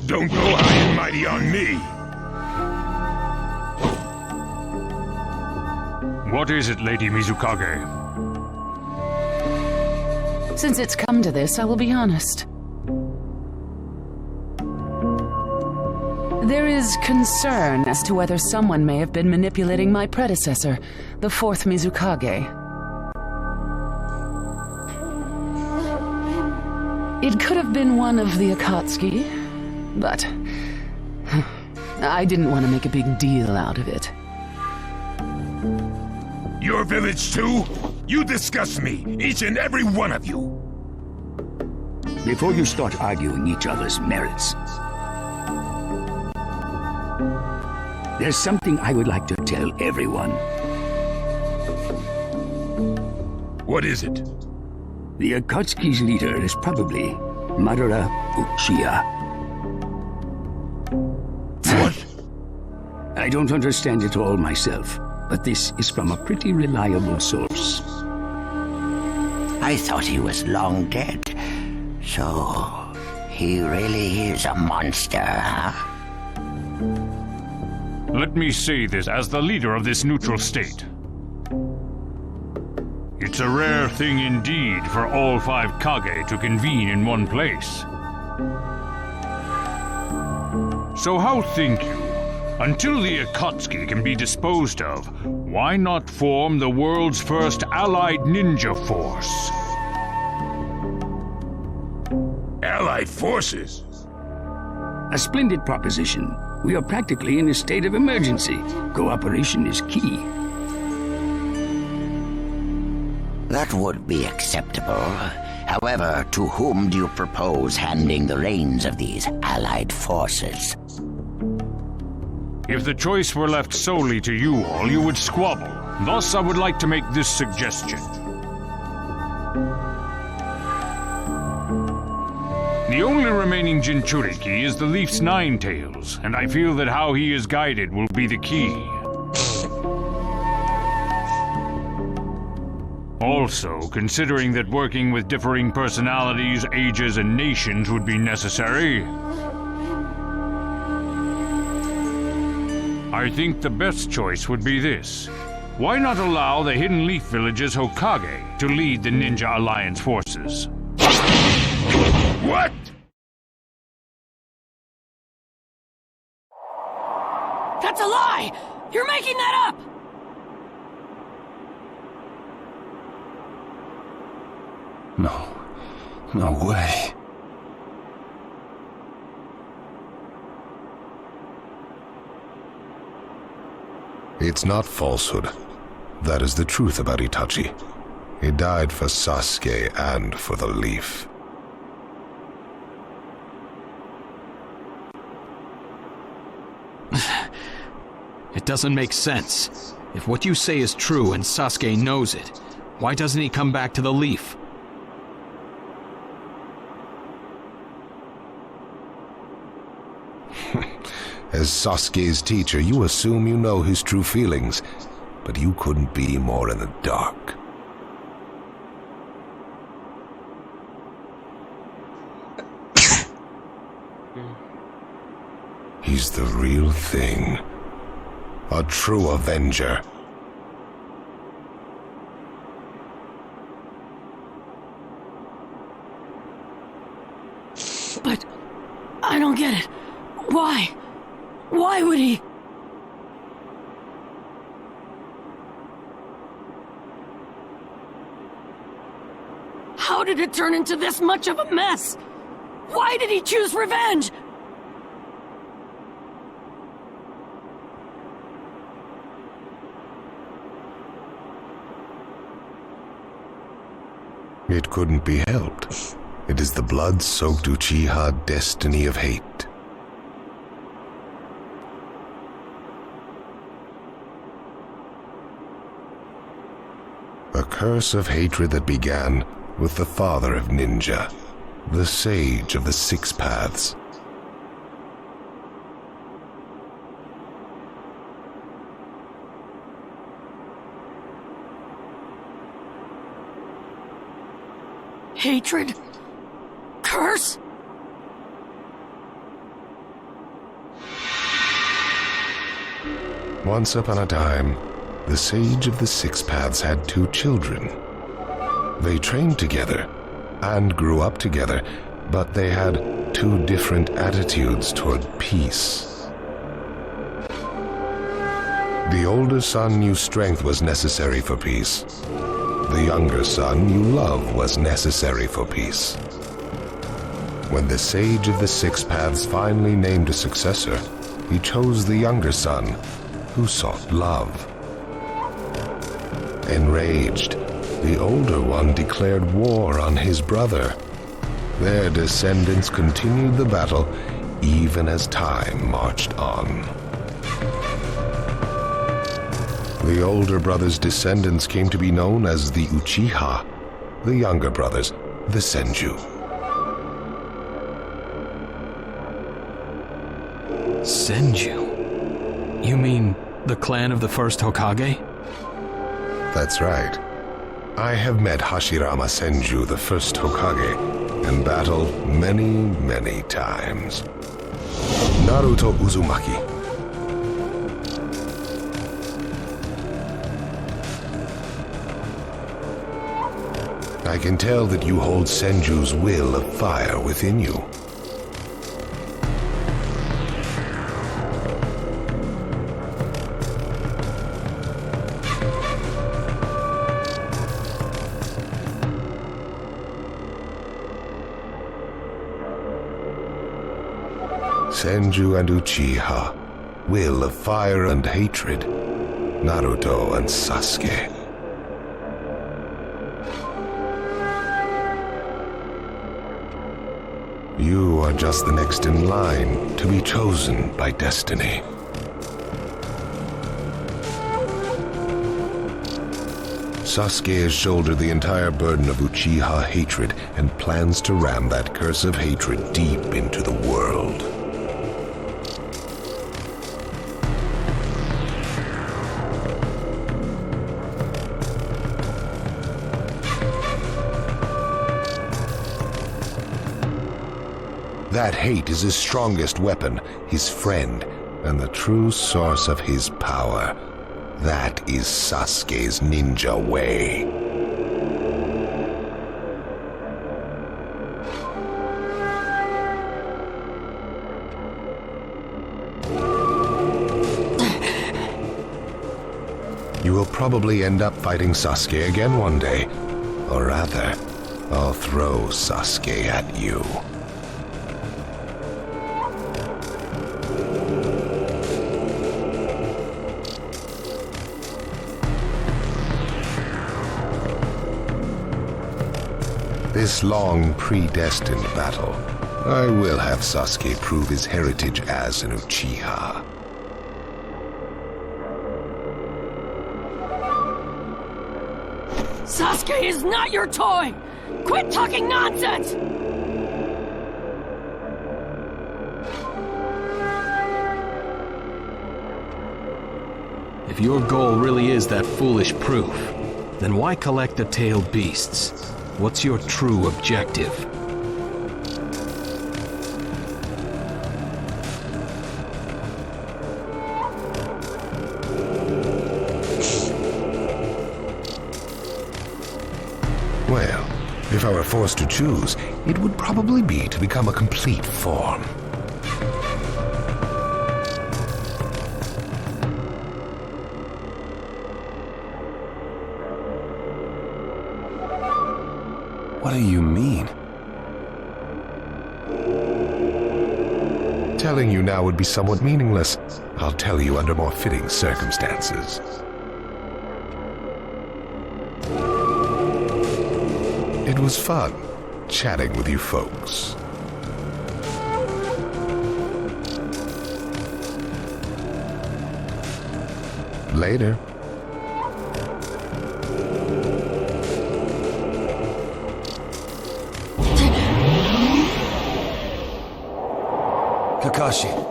Don't go high and mighty on me! What is it, Lady Mizukage? Since it's come to this, I will be honest. There is concern as to whether someone may have been manipulating my predecessor, the 4th Mizukage. It could have been one of the Akatsuki, but I didn't want to make a big deal out of it. Your village too? You disgust me, each and every one of you! Before you start arguing each other's merits, there's something I would like to tell everyone. What is it? The Akatsuki's leader is probably Madara Uchiha. What? I don't understand it all myself, but this is from a pretty reliable source. I thought he was long dead. So, he really is a monster, huh? Let me say this as the leader of this neutral state. It's a rare thing indeed for all 5 Kage to convene in one place. So how think you? Until the Akatsuki can be disposed of, why not form the world's first allied ninja force? Allied forces? A splendid proposition. We are practically in a state of emergency. Cooperation is key. That would be acceptable. However, to whom do you propose handing the reins of these allied forces? If the choice were left solely to you all, you would squabble. Thus, I would like to make this suggestion. The only remaining Jinchuriki is the Leaf's 9 tails, and I feel that how he is guided will be the key. Also, considering that working with differing personalities, ages, and nations would be necessary, I think the best choice would be this. Why not allow the Hidden Leaf Village's Hokage to lead the Ninja Alliance forces? What? That's a lie! You're making that up! No way. It's not falsehood. That is the truth about Itachi. He died for Sasuke and for the Leaf. It doesn't make sense. If what you say is true and Sasuke knows it, why doesn't he come back to the Leaf? As Sasuke's teacher, you assume you know his true feelings. but you couldn't be more in the dark. He's the real thing. A true avenger. But I don't get it. Why? Why would he? How did it turn into this much of a mess? Why did he choose revenge? It couldn't be helped. It is the blood-soaked Uchiha destiny of hate. A curse of hatred that began with the father of ninja, the sage of the six paths. Hatred? Curse? Once upon a time, the sage of the six paths had two children. They trained together and grew up together, but they had two different attitudes toward peace. The older son knew strength was necessary for peace. The younger son knew love was necessary for peace. When the sage of the six paths finally named a successor, he chose the younger son, who sought love. Enraged, the older one declared war on his brother. Their descendants continued the battle even as time marched on. The older brother's descendants came to be known as the Uchiha, the younger brothers, the Senju. Senju? You mean the clan of the first Hokage? That's right. I have met Hashirama Senju, the first Hokage, and battled many, many times. Naruto Uzumaki. I can tell that you hold Senju's will of fire within you. Senju and Uchiha, will of fire and hatred, Naruto and Sasuke. You are just the next in line to be chosen by destiny. Sasuke has shouldered the entire burden of Uchiha hatred and plans to ram that curse of hatred deep into the world. That hate is his strongest weapon, his friend, and the true source of his power. That is Sasuke's ninja way. You will probably end up fighting Sasuke again one day. Or rather, I'll throw Sasuke at you. This long, predestined battle, I will have Sasuke prove his heritage as an Uchiha. Sasuke is not your toy! Quit talking nonsense! If If your goal really is that foolish proof, then why collect the tailed beasts? What's your true objective? Well, if I were forced to choose, it would probably be to become a complete form. What do you mean? Telling you now would be somewhat meaningless. I'll tell you under more fitting circumstances. It was fun chatting with you folks. Later. Kakashi.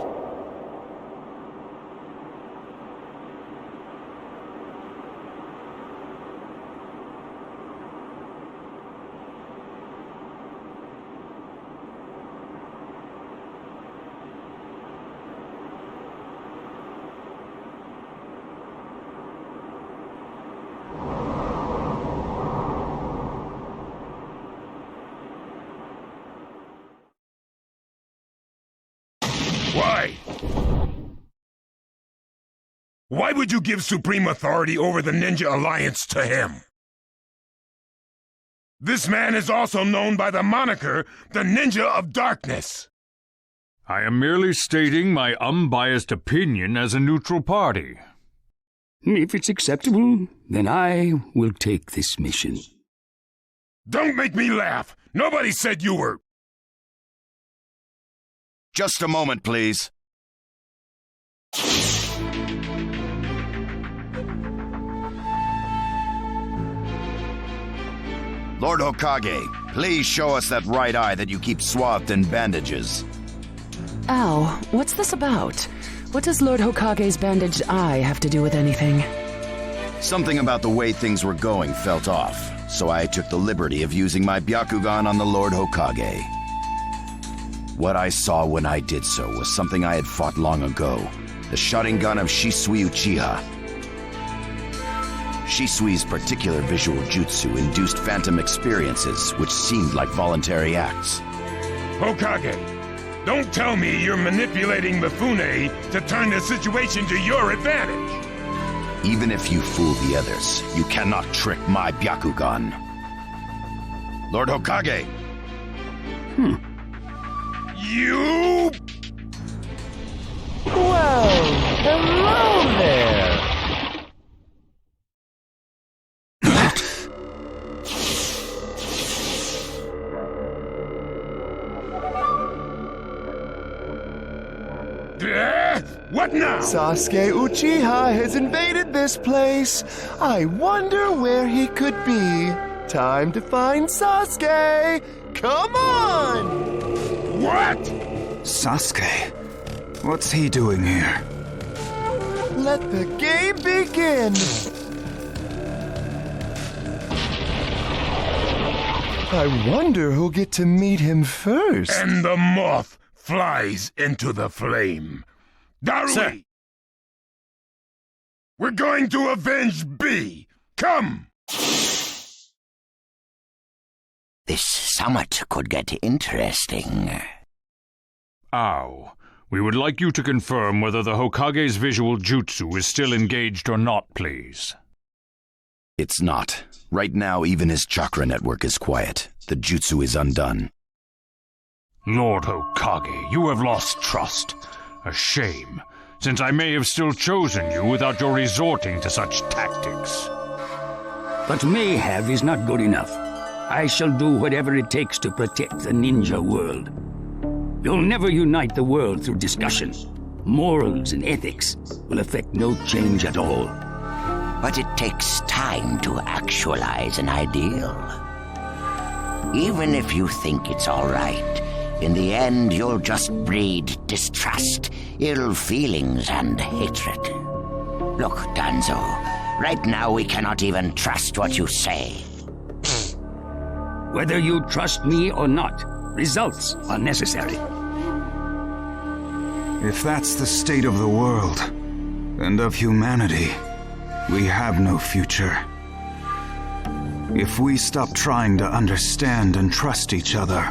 Why? Why would you give supreme authority over the Ninja Alliance to him? This man is also known by the moniker, the Ninja of Darkness. I am merely stating my unbiased opinion as a neutral party. If it's acceptable, then I will take this mission. Don't make me laugh! Nobody said you were... Just a moment, please. Lord Hokage, please show us that right eye that you keep swathed in bandages. Ow, what's this about? What does Lord Hokage's bandaged eye have to do with anything? Something about the way things were going felt off, so I took the liberty of using my Byakugan on the Lord Hokage. What I saw when I did so was something I had fought long ago, the Sharingan of Shisui Uchiha. Shisui's particular visual jutsu induced phantom experiences which seemed like voluntary acts. Hokage, don't tell me you're manipulating Mifune to turn the situation to your advantage. Even if you fool the others, you cannot trick my Byakugan. Lord Hokage! You... Well, hello there! What now? Sasuke Uchiha has invaded this place. I wonder where he could be. Time to find Sasuke. Come on! What? Sasuke? What's he doing here? Let the game begin. I wonder who'll get to meet him first. And the moth flies into the flame. Darui! Sir. We're going to avenge B! Come! This summit could get interesting. Ow. We would like you to confirm whether the Hokage's visual jutsu is still engaged or not, please. It's not. Right now, even his chakra network is quiet. The jutsu is undone. Lord Hokage, you have lost trust. A shame, since I may have still chosen you without your resorting to such tactics. But may have is not good enough. I shall do whatever it takes to protect the ninja world. You'll never unite the world through discussion. Morals and ethics will affect no change at all. But it takes time to actualize an ideal. Even if you think it's all right, in the end you'll just breed distrust, ill feelings, and hatred. Look, Danzo, right now we cannot even trust what you say. Whether you trust me or not, results are necessary. If that's the state of the world, and of humanity, we have no future. If we stop trying to understand and trust each other,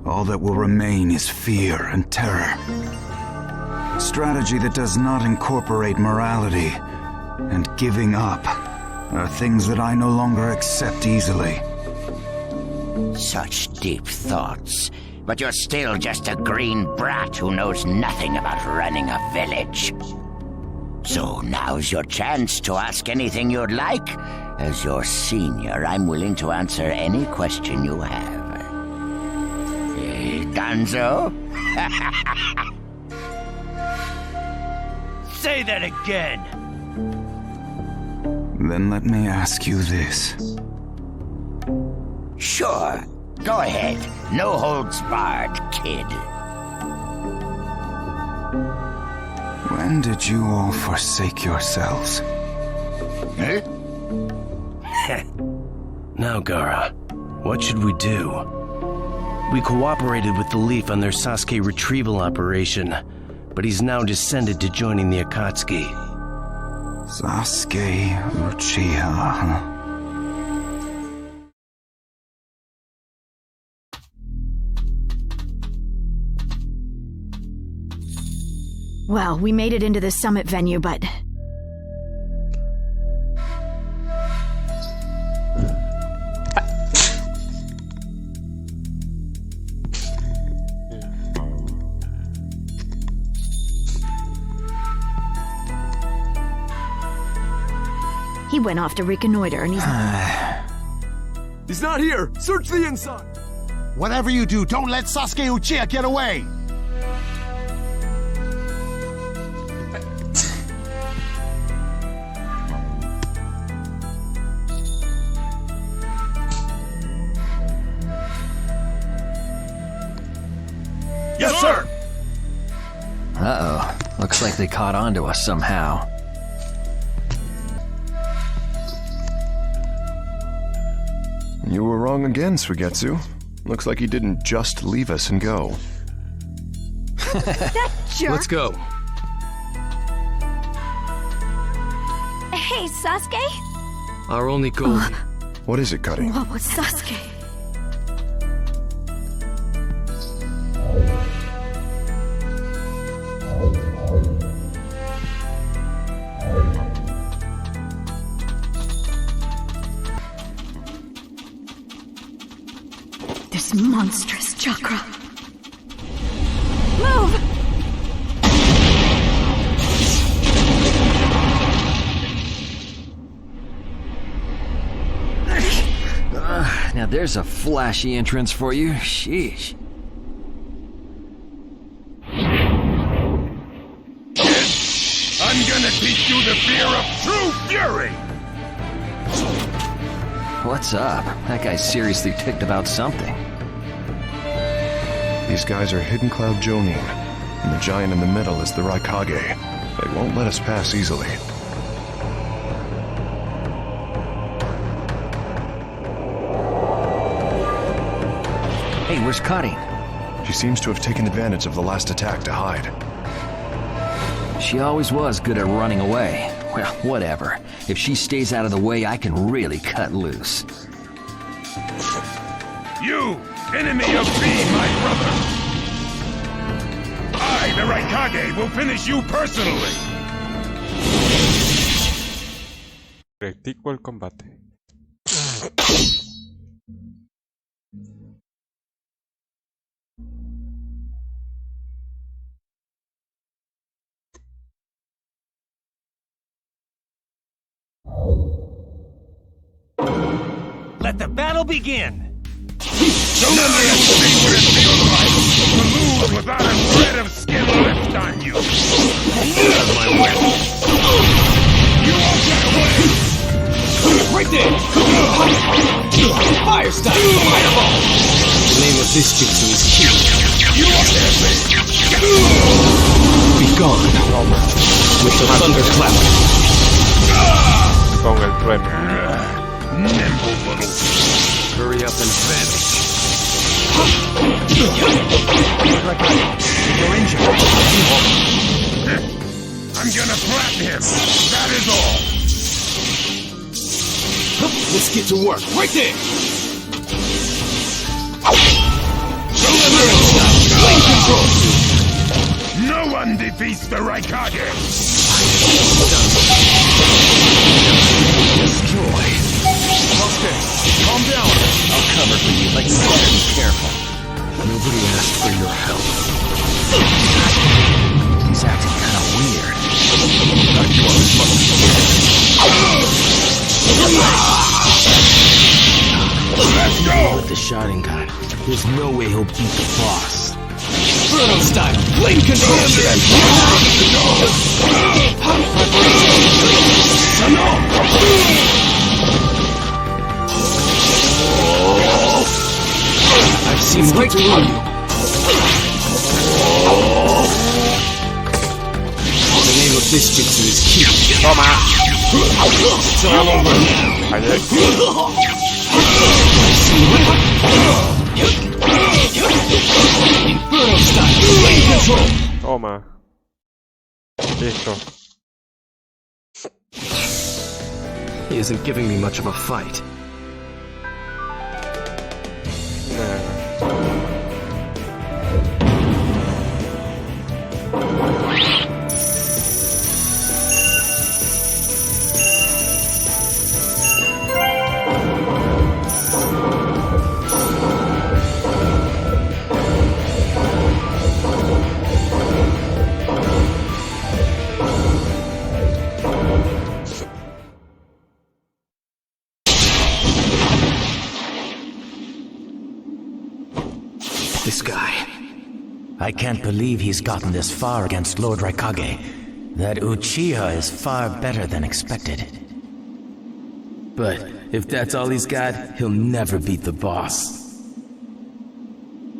all that will remain is fear and terror. A strategy that does not incorporate morality and giving up are things that I no longer accept easily. Such deep thoughts, but you're still just a green brat who knows nothing about running a village. So now's your chance to ask anything you'd like. As your senior, I'm willing to answer any question you have. Eh, Danzo? Say that again! Then let me ask you this. Sure. Go ahead. No holds barred, kid. When did you all forsake yourselves? Huh? Now, Gara, what should we do? We cooperated with the Leaf on their Sasuke retrieval operation, but he's now descended to joining the Akatsuki. Sasuke Uchiha, huh? Well, we made it into the summit venue, but... He went off to reconnoiter and he's... He's not here! Search the inside! Whatever you do, don't let Sasuke Uchiha get away! Yes, sir! Uh-oh. Looks like they caught on to us somehow. You were wrong again, Suigetsu. Looks like he didn't just leave us and go. That jerk! Let's go. Hey, Sasuke? Our only goal... What is it, Cuddy? What was Sasuke? This monstrous chakra. Move! Now there's a flashy entrance for you. Sheesh. I'm gonna teach you the fear of true fury! What's up? That guy's seriously ticked about something. These guys are Hidden Cloud Jonin, and the giant in the middle is the Raikage. They won't let us pass easily. Hey, where's Cutting? She seems to have taken advantage of the last attack to hide. She always was good at running away. Well, whatever. If she stays out of the way, I can really cut loose. You, enemy of me, my brother! I, the Raikage, will finish you personally! Practico el combate. Let the battle begin! Don't underestimate what it feels like to lose without a thread of skin left on you! Get out of my way! You won't get away! Right there! Fire style! Fireball! The name of this jutsu is Ki. You underestimate! Be gone. with the thunderclap. Con el trueno. Hurry up and vanish. You're injured. I'm gonna flatten him. That is all. Let's get to work. Right there. No one defeats the Raikage! Destroy. Okay, calm down. I'll cover for you, but you better be careful. Nobody asked for your help. He's acting kind of weird. Let's go! With the Sharingan, there's no way he'll beat the boss. Inferno style, flame control! I've seen right through you. The name of this jutsu is Ki. Toma. It's all over now. Inferno style, flame control! Toma. Listo. He isn't giving me much of a fight. This guy. I can't believe he's gotten this far against Lord Raikage. That Uchiha is far better than expected. But if that's all he's got, he'll never beat the boss.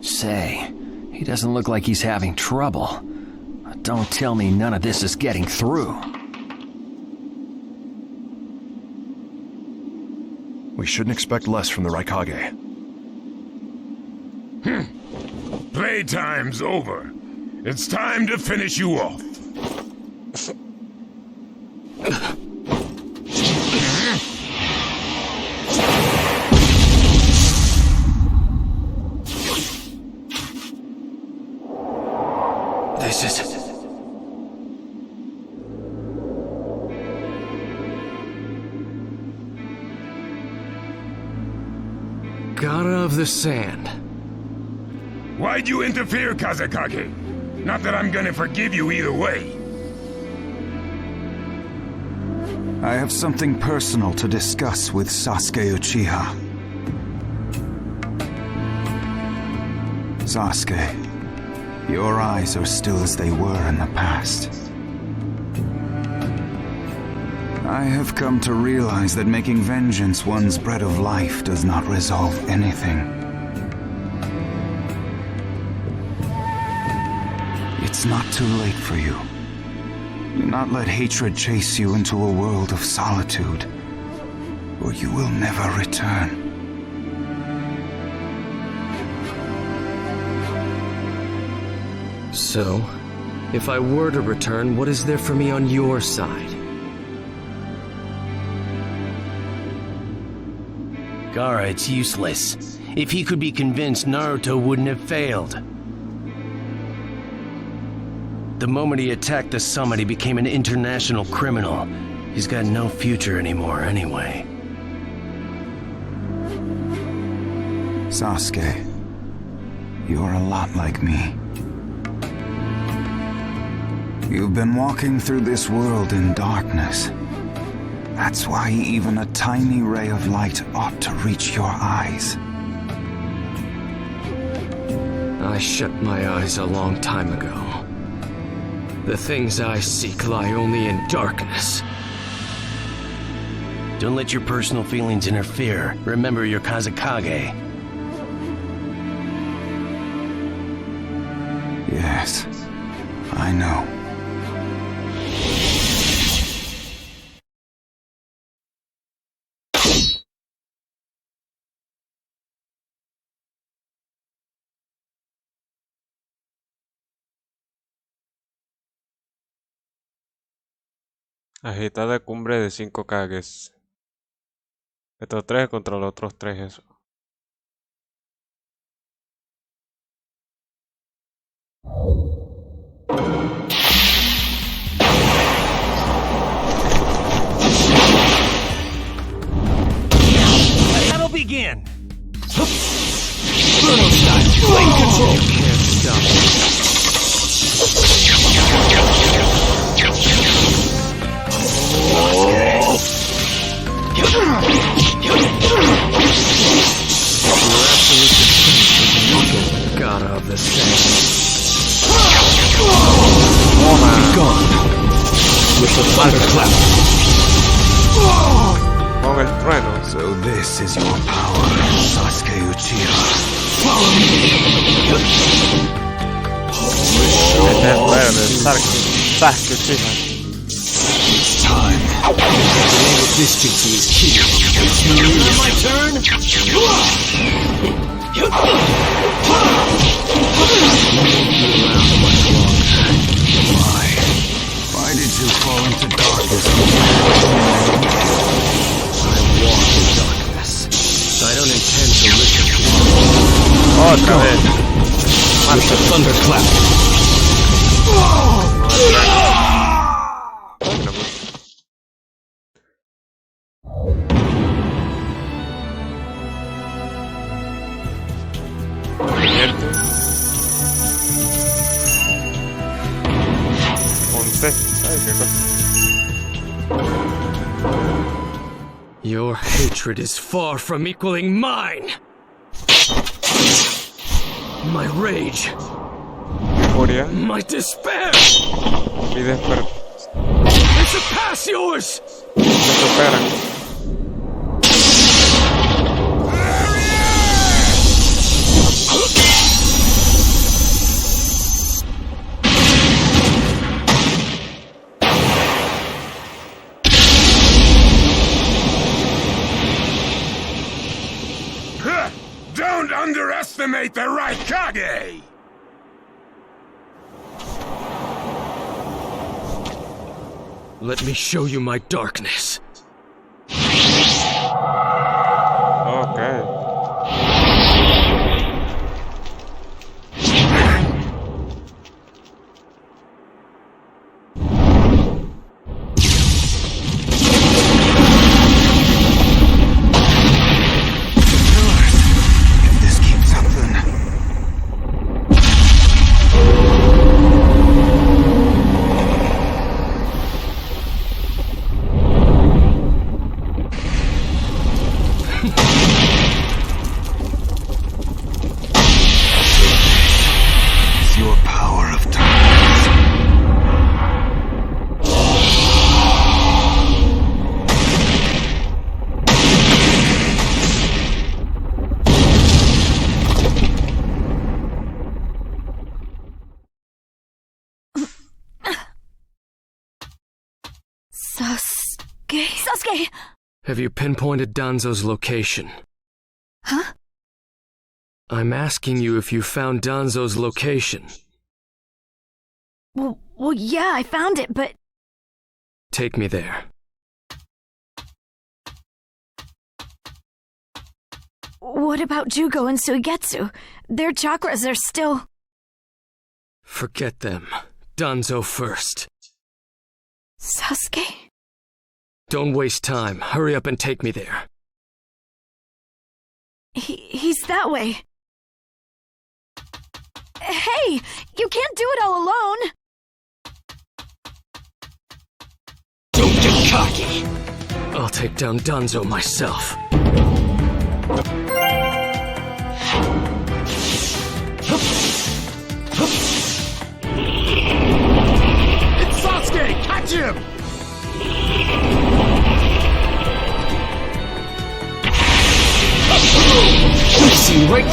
Say, he doesn't look like he's having trouble. Don't tell me none of this is getting through. We shouldn't expect less from the Raikage. Playtime's over. It's time to finish you off. This is... Gara of the Sand. Why'd you interfere, Kazekage? Not that I'm gonna forgive you either way. I have something personal to discuss with Sasuke Uchiha. Sasuke, your eyes are still as they were in the past. I have come to realize that making vengeance one's bread of life does not resolve anything. It's not too late for you. Do not let hatred chase you into a world of solitude, or you will never return. So, if I were to return, what is there for me on your side? Gaara, it's useless. If he could be convinced, Naruto wouldn't have failed. The moment he attacked the summit, he became an international criminal. He's got no future anymore, anyway. Sasuke, you're a lot like me. You've been walking through this world in darkness. That's why even a tiny ray of light ought to reach your eyes. I shut my eyes a long time ago. The things I seek lie only in darkness. Don't let your personal feelings interfere. Remember, you're Kazekage. Yes, I know. Agitada cumbre de 5 Kages. Estos 3 contra los otros 3, eso. That'll begin. Bruno style, flame control. Can't stop. Your absolute defense is nothing, god of the same. Be gone with the thunderclap. Con el trueno. So this is your power, Sasuke Uchiha. Follow me. Este es el poder de Sasuke Uchiha. It's time. The distance is key. My turn. Why did you fall into darkness? I walk in darkness. I don't intend to listen to you. Otra vez. With the thunderclap. Your hatred is far from equaling mine. My rage. Furia. My despair. Mi desper. They surpass yours. Me superan. Don't underestimate the right Kage! Let me show you my darkness. Okay. Sasuke! Have you pinpointed Danzo's location? Huh? I'm asking you if you found Danzo's location. Well, yeah, I found it, but... Take me there. What about Jugo and Suigetsu? Their chakras are still... Forget them. Danzo first. Sasuke? Don't waste time. Hurry up and take me there. He's that way. Hey! You can't do it all alone! Don't get cocky! I'll take down Danzo myself. It's Sasuke! Catch him! I see right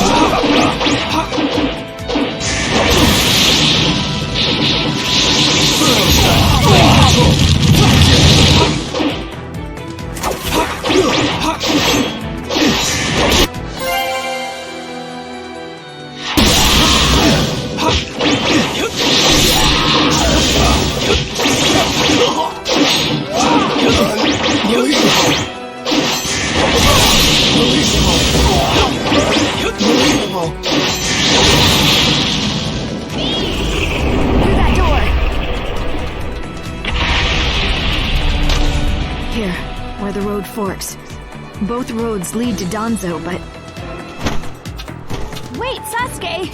forks. Both roads lead to Danzo, but... Wait, Sasuke!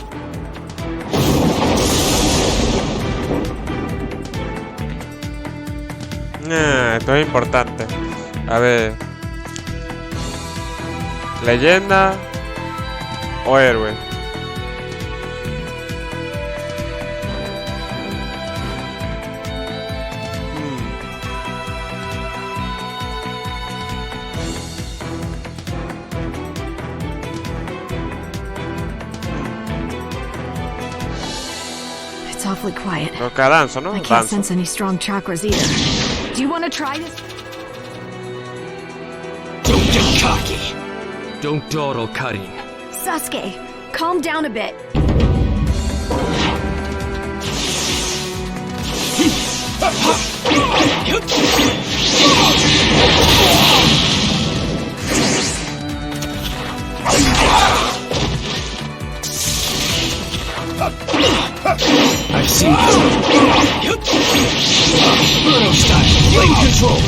Esto es importante. A ver. ¿Leyenda o héroe? It's awfully quiet. Toca danzo, ¿no? I can't Danzo. sense any strong chakras either. Do you want to try this? Don't get cocky! Don't dawdle, Karin. Sasuke, calm down a bit. I've seen this. Bruno style, flame control.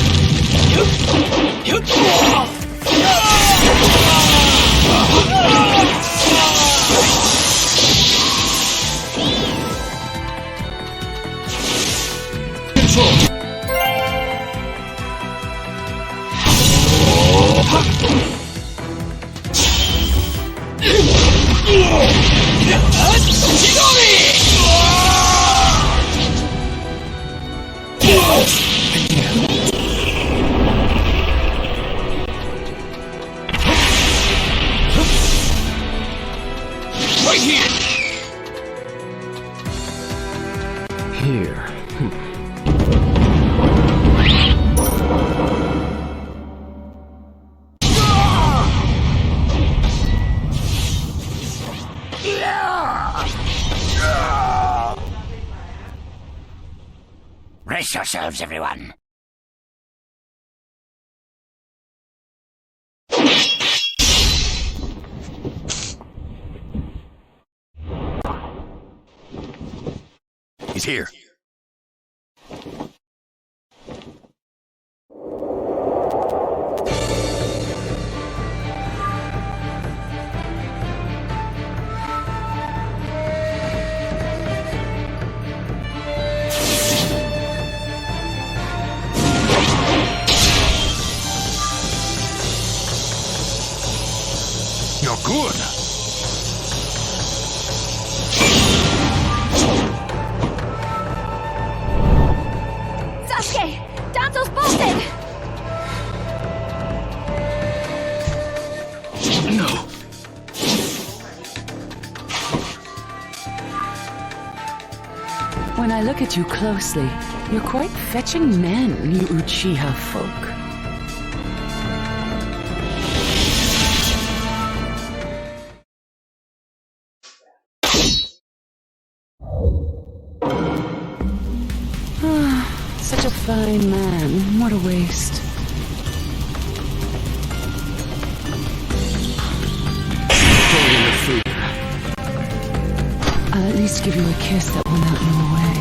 Right here! Here. Brace yourselves, everyone. He's here. You're good. Sasuke! Danzo's bolted! No. When I look at you closely, you're quite fetching men, you Uchiha folk. Such a fine man. What a waste. I'll at least give you a kiss that will melt you away.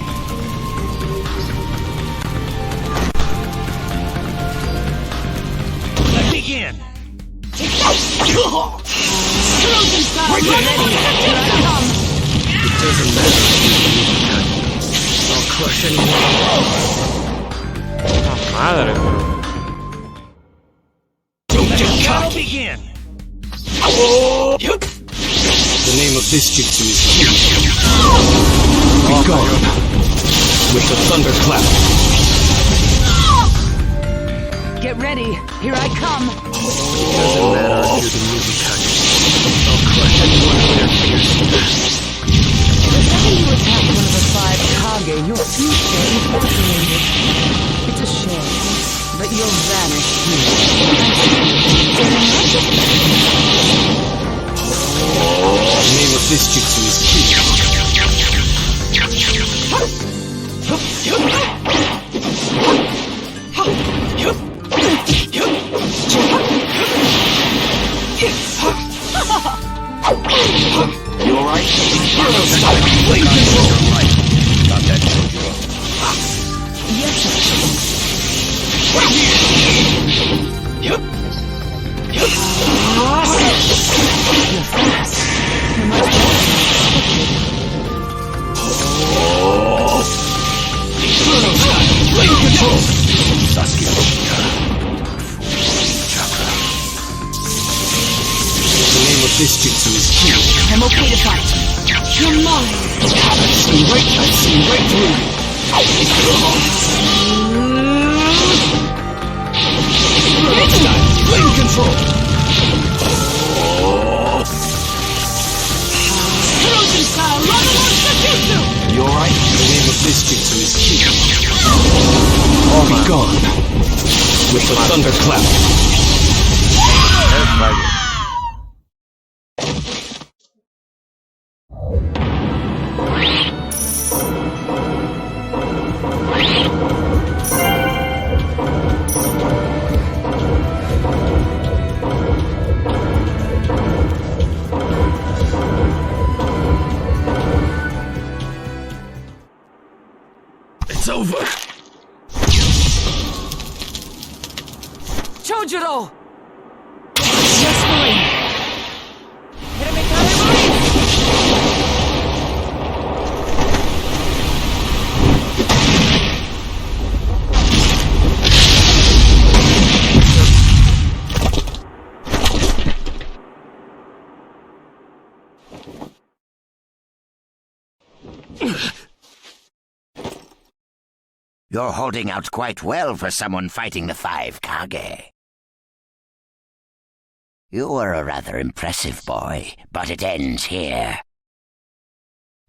Let me in! It doesn't matter. I'll crush anyone. Madre. Don't get cocky! Begin! The name of this jutsu is Be gone with the thunderclap. Get ready. Here I come. It doesn't matter if you're the Mizukage. I'll crush anyone with their fierce. The second you attack one of the 5 Kage, your future is obliterated. It's a shame, but you'll vanish here. The name of this jutsu is Ki. You alright? Got that Jojo. Yes, fast. You're much better than Control! Sasuke. The name of this jutsu is Q. I'm okay to fight. You're mine. See right through you. Flame control. Frozen style, level 1 jutsu. You alright? The name of this jutsu is Q. Be gone. With the thunderclap. It's over. Chojuro! You're holding out quite well for someone fighting the 5 Kage. You were a rather impressive boy, but it ends here.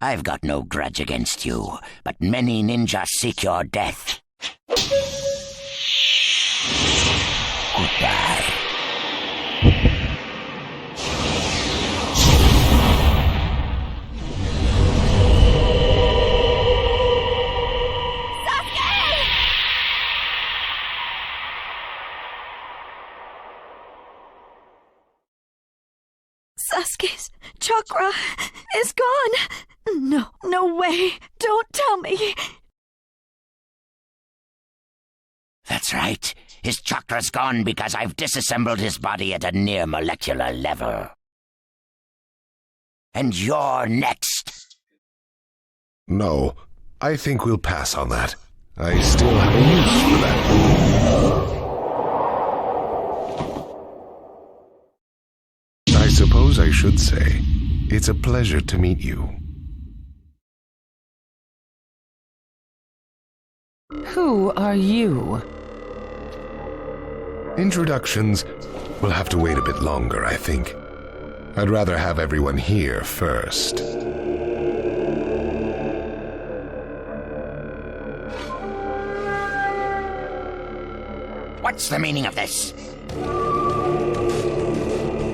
I've got no grudge against you, but many ninjas seek your death. Goodbye. Sasuke's chakra is gone. No way. Don't tell me. That's right. His chakra's gone because I've disassembled his body at a near molecular level. And you're next. No, I think we'll pass on that. I still have a use for that. I suppose I should say, it's a pleasure to meet you. Who are you? Introductions will have to wait a bit longer, I think. I'd rather have everyone here first. What's the meaning of this?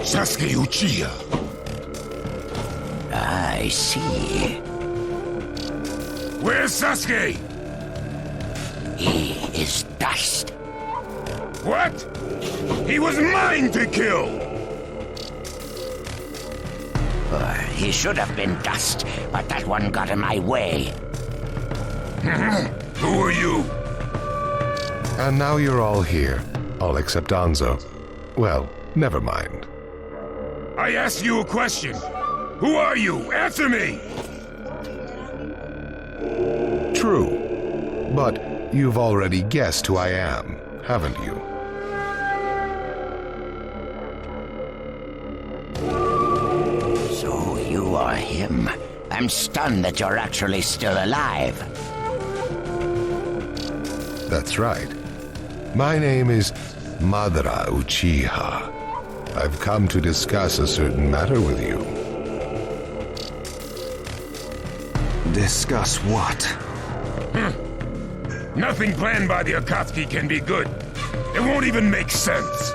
Sasuke Uchiha. I see. Where's Sasuke? He is dust. What? He was mine to kill! He should have been dust, but that one got in my way. Who are you? And now you're all here, all except Danzo. Well, never mind. I asked you a question. Who are you? Answer me! True. But you've already guessed who I am, haven't you? So you are him. I'm stunned that you're actually still alive. That's right. My name is Madara Uchiha. I've come to discuss a certain matter with you. Discuss what? Nothing planned by the Akatsuki can be good. It won't even make sense.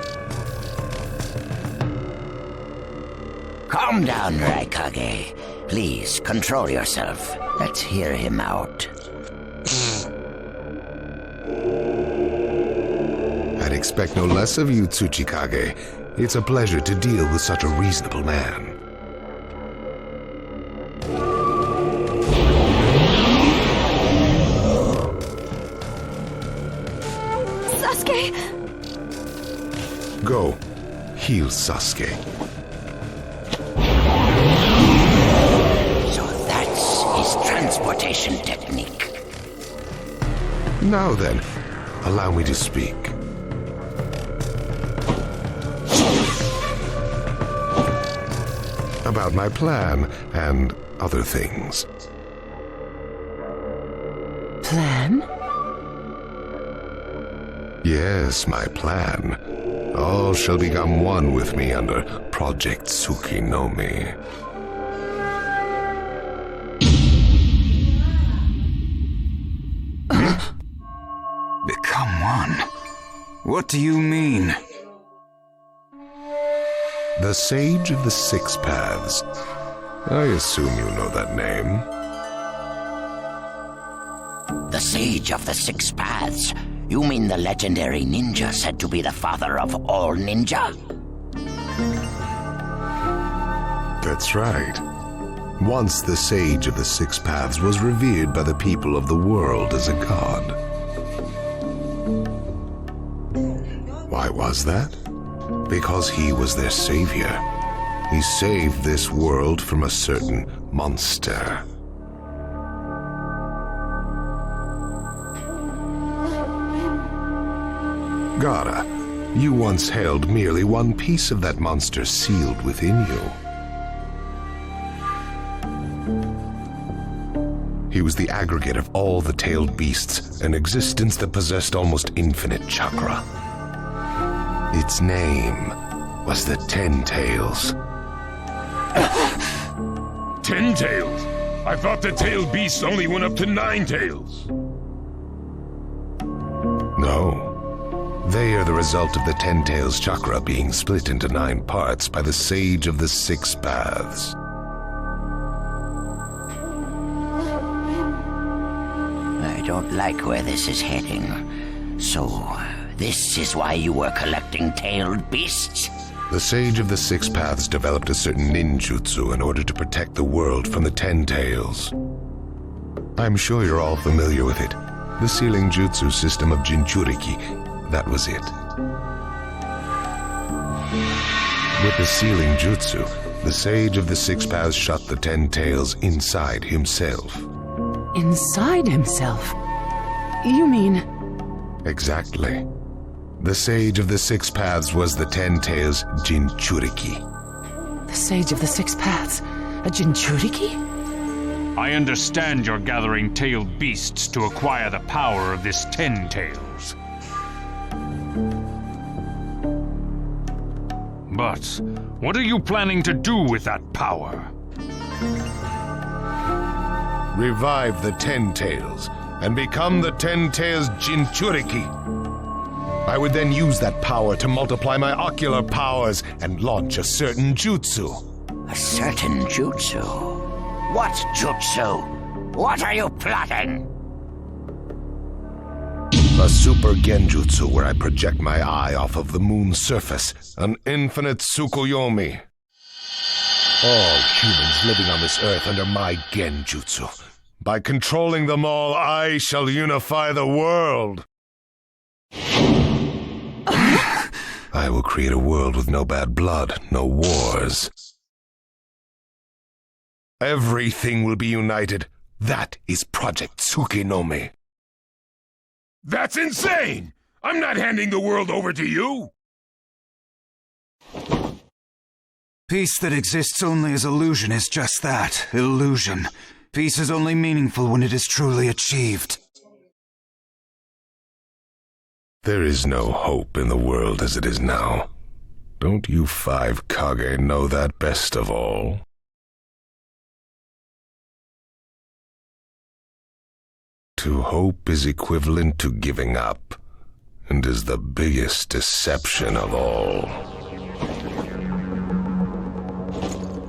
Calm down, Raikage. Please, control yourself. Let's hear him out. I'd expect no less of you, Tsuchikage. It's a pleasure to deal with such a reasonable man. Sasuke! heal Sasuke. So that's his transportation technique. Now then, allow me to speak. About my plan and other things. Plan? Yes, my plan. All shall become one with me under Project Tsukinomi. Become one? What do you mean? The Sage of the Six Paths. I assume you know that name. The Sage of the Six Paths? You mean the legendary ninja said to be the father of all ninja? That's right. Once the Sage of the Six Paths was revered by the people of the world as a god. Why was that? Because he was their savior. He saved this world from a certain monster. Gaara, you once held merely one piece of that monster sealed within you. He was the aggregate of all the tailed beasts, an existence that possessed almost infinite chakra. Its name was the 10 Tails. 10 tails? I thought the tailed beasts only went up to 9 tails. No. They are the result of the 10 Tails chakra being split into 9 parts by the Sage of the Six Paths. I don't like where this is heading. So, this is why you were collecting tailed beasts? The Sage of the Six Paths developed a certain ninjutsu in order to protect the world from the 10 Tails. I'm sure you're all familiar with it. The sealing jutsu system of Jinchuriki. That was it. With the sealing jutsu, the Sage of the Six Paths shut the 10 Tails inside himself. Inside himself? You mean... Exactly. The Sage of the Six Paths was the 10 Tails Jinchuriki. The Sage of the Six Paths? A Jinchuriki? I understand you're gathering tailed beasts to acquire the power of this 10 Tails. But what are you planning to do with that power? Revive the 10 Tails and become the 10 Tails Jinchuriki. I would then use that power to multiply my ocular powers and launch a certain jutsu. A certain jutsu? What jutsu? What are you plotting? A super genjutsu where I project my eye off of the moon's surface, an infinite Tsukuyomi. All humans living on this earth under my genjutsu. By controlling them all, I shall unify the world. I will create a world with no bad blood, no wars. Everything will be united. That is Project Tsukinomi. That's insane! I'm not handing the world over to you! Peace that exists only as illusion is just that, illusion. Peace is only meaningful when it is truly achieved. There is no hope in the world as it is now. Don't you 5 Kage know that best of all? To hope is equivalent to giving up, and is the biggest deception of all.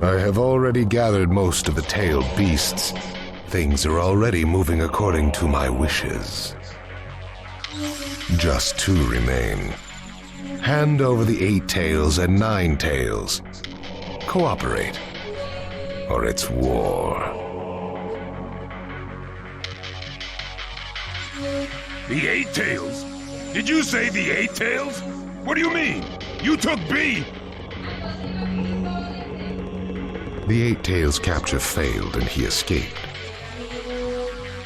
I have already gathered most of the tailed beasts. Things are already moving according to my wishes. Just 2 remain. Hand over the 8 tails and 9 tails. Cooperate, or it's war. The 8 tails? Did you say the 8 tails? What do you mean? You took B? The Eight Tails capture failed and he escaped.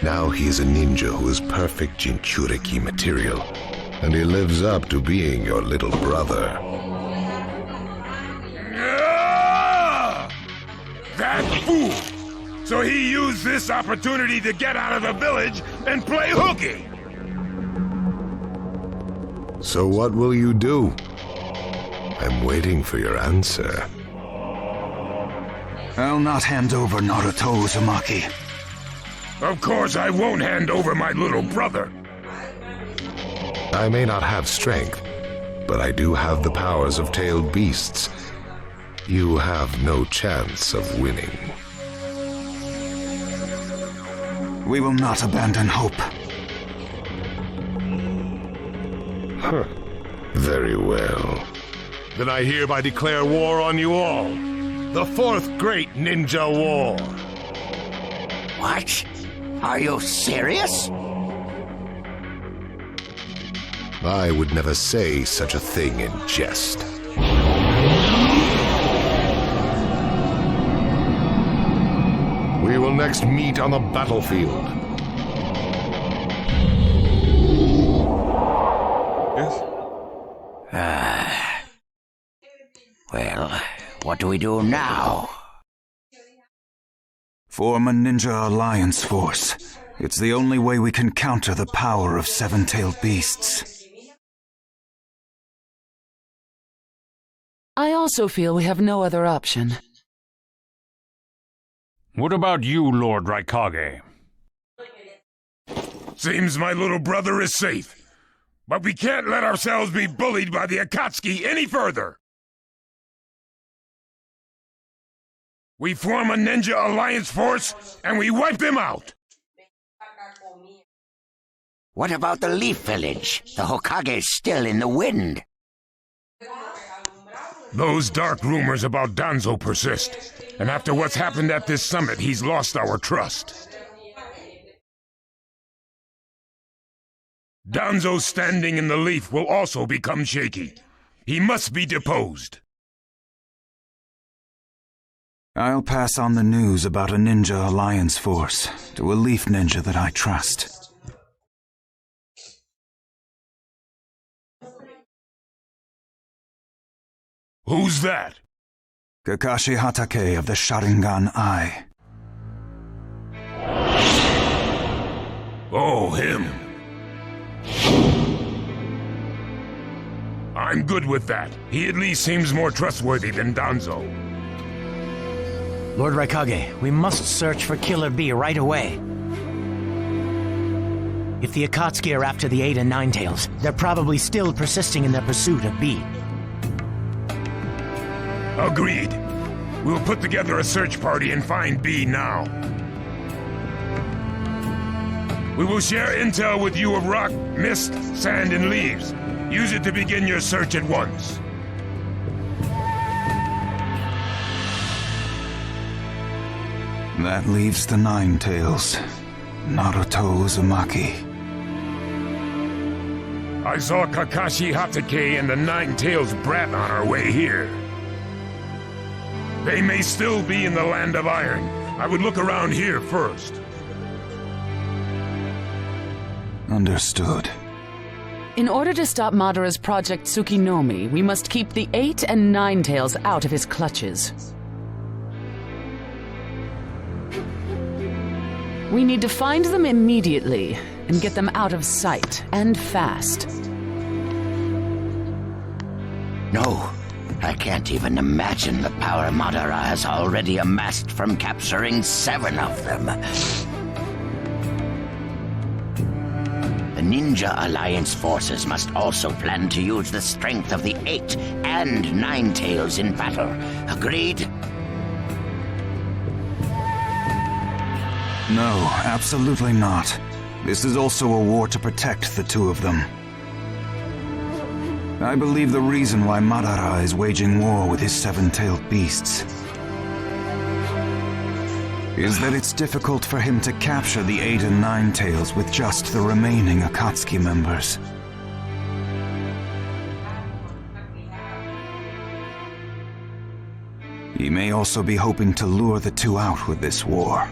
Now he is a ninja who is perfect Jinchuriki material, and he lives up to being your little brother. That fool! So he used this opportunity to get out of the village and play hooky! So what will you do? I'm waiting for your answer. I'll not hand over Naruto Uzumaki. Of course I won't hand over my little brother. I may not have strength, but I do have the powers of tailed beasts. You have no chance of winning. We will not abandon hope. Huh. Very well. Then I hereby declare war on you all. The fourth great ninja war. What? Are you serious? I would never say such a thing in jest. We will next meet on the battlefield. Yes. Well, what do we do now? Form a ninja alliance force. It's the only way we can counter the power of seven-tailed beasts. I also feel we have no other option. What about you, Lord Raikage? Seems my little brother is safe. But we can't let ourselves be bullied by the Akatsuki any further. We form a ninja alliance force, and we wipe them out! What about the Leaf Village? The Hokage's still in the wind. Those dark rumors about Danzo persist, and after what's happened at this summit, he's lost our trust. Danzo's standing in the Leaf will also become shaky. He must be deposed. I'll pass on the news about a ninja alliance force to a Leaf ninja that I trust. Who's that? Kakashi Hatake of the Sharingan Eye. Oh, him. I'm good with that. He at least seems more trustworthy than Danzo. Lord Raikage, we must search for Killer Bee right away. If the Akatsuki are after the 8 and 9 Tails, they're probably still persisting in their pursuit of Bee. Agreed. We'll put together a search party and find Bee now. We will share intel with you of rock, mist, sand, and leaves. Use it to begin your search at once. That leaves the 9 Tails. Naruto Uzumaki. I saw Kakashi Hatake and the 9 Tails brat on our way here. They may still be in the Land of Iron. I would look around here first. Understood. In order to stop Madara's Project Tsukinomi, we must keep the 8 and 9 Tails out of his clutches. We need to find them immediately and get them out of sight, and fast. No, I can't even imagine the power Madara has already amassed from capturing 7 of them. The Ninja Alliance forces must also plan to use the strength of the 8 and 9 Tails in battle. Agreed? No, absolutely not. This is also a war to protect the 2 of them. I believe the reason why Madara is waging war with his 7-tailed beasts is that it's difficult for him to capture the 8 and 9 Tails with just the remaining Akatsuki members. He may also be hoping to lure the two out with this war.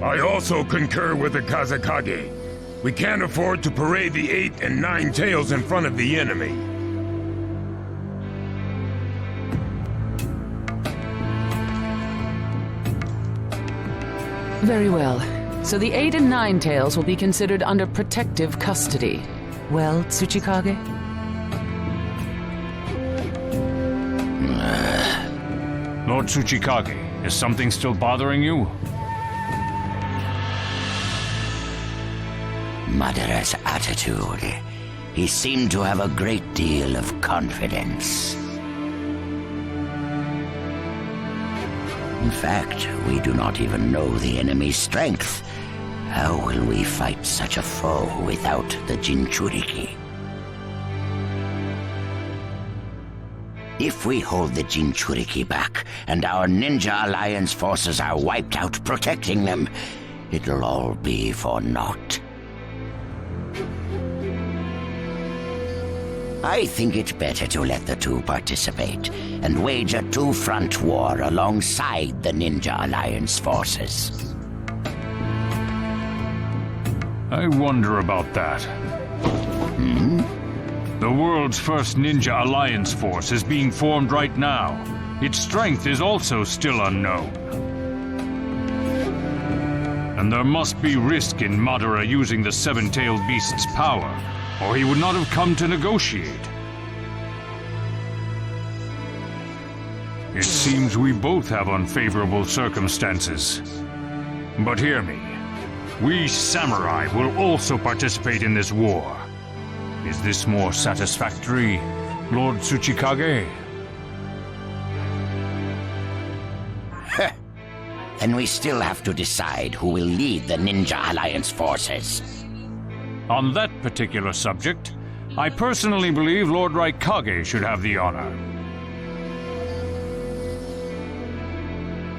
I also concur with the Kazekage. We can't afford to parade the 8 and 9 tails in front of the enemy. Very well. So the 8 and 9 tails will be considered under protective custody. Well, Tsuchikage? Lord Tsuchikage, is something still bothering you? Madara's attitude. He seemed to have a great deal of confidence. In fact, we do not even know the enemy's strength. How will we fight such a foe without the Jinchuriki? If we hold the Jinchuriki back, and our Ninja Alliance forces are wiped out protecting them, it'll all be for naught. I think it better to let the two participate, and wage a two-front war alongside the Ninja Alliance forces. I wonder about that. The world's first Ninja Alliance force is being formed right now. Its strength is also still unknown. And there must be risk in Madara using the seven-tailed beast's power, or he would not have come to negotiate. It seems we both have unfavorable circumstances. But hear me. We samurai will also participate in this war. Is this more satisfactory, Lord Tsuchikage? Then we still have to decide who will lead the Ninja Alliance forces. On that particular subject, I personally believe Lord Raikage should have the honor.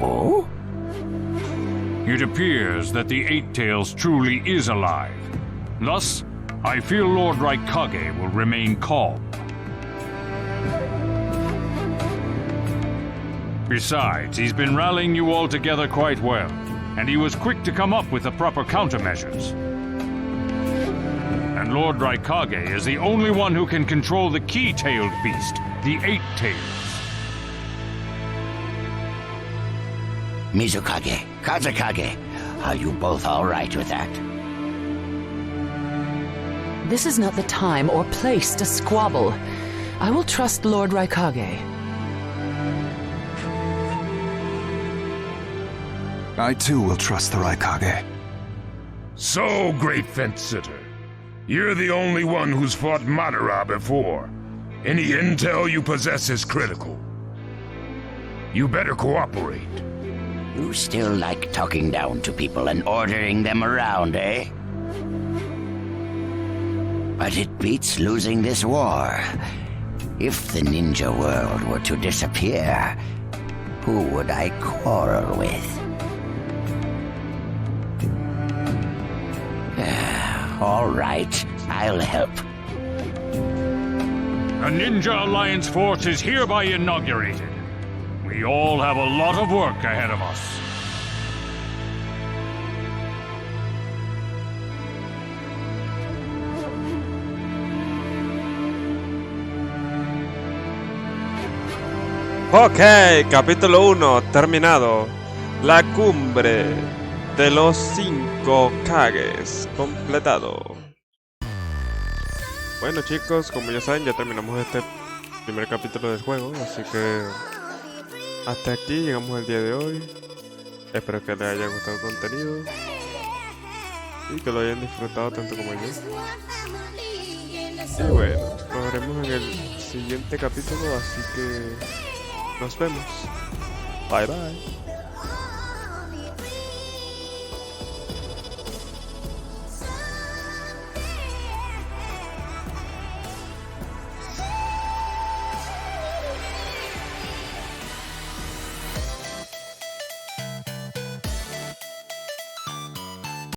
Oh? It appears that the Eight Tails truly is alive. Thus, I feel Lord Raikage will remain calm. Besides, he's been rallying you all together quite well, and he was quick to come up with the proper countermeasures. And Lord Raikage is the only one who can control the key-tailed beast, the Eight Tails. Mizukage, Kazekage, are you both all right with that? This is not the time or place to squabble. I will trust Lord Raikage. I too will trust the Raikage. So, great fence-sitter. You're the only one who's fought Madara before. Any intel you possess is critical. You better cooperate. You still like talking down to people and ordering them around, eh? But it beats losing this war. If the ninja world were to disappear, who would I quarrel with? All right, I'll help. A Ninja Alliance force is hereby inaugurated. We all have a lot of work ahead of us. Ok, capítulo 1, terminado. La cumbre de los 5 Kages, completado. Bueno chicos, como ya saben, ya terminamos este primer capítulo del juego, así que hasta aquí llegamos el día de hoy. Espero que les haya gustado el contenido y que lo hayan disfrutado tanto como yo. Y bueno, nos veremos en el siguiente capítulo, así que nos vemos. Bye bye.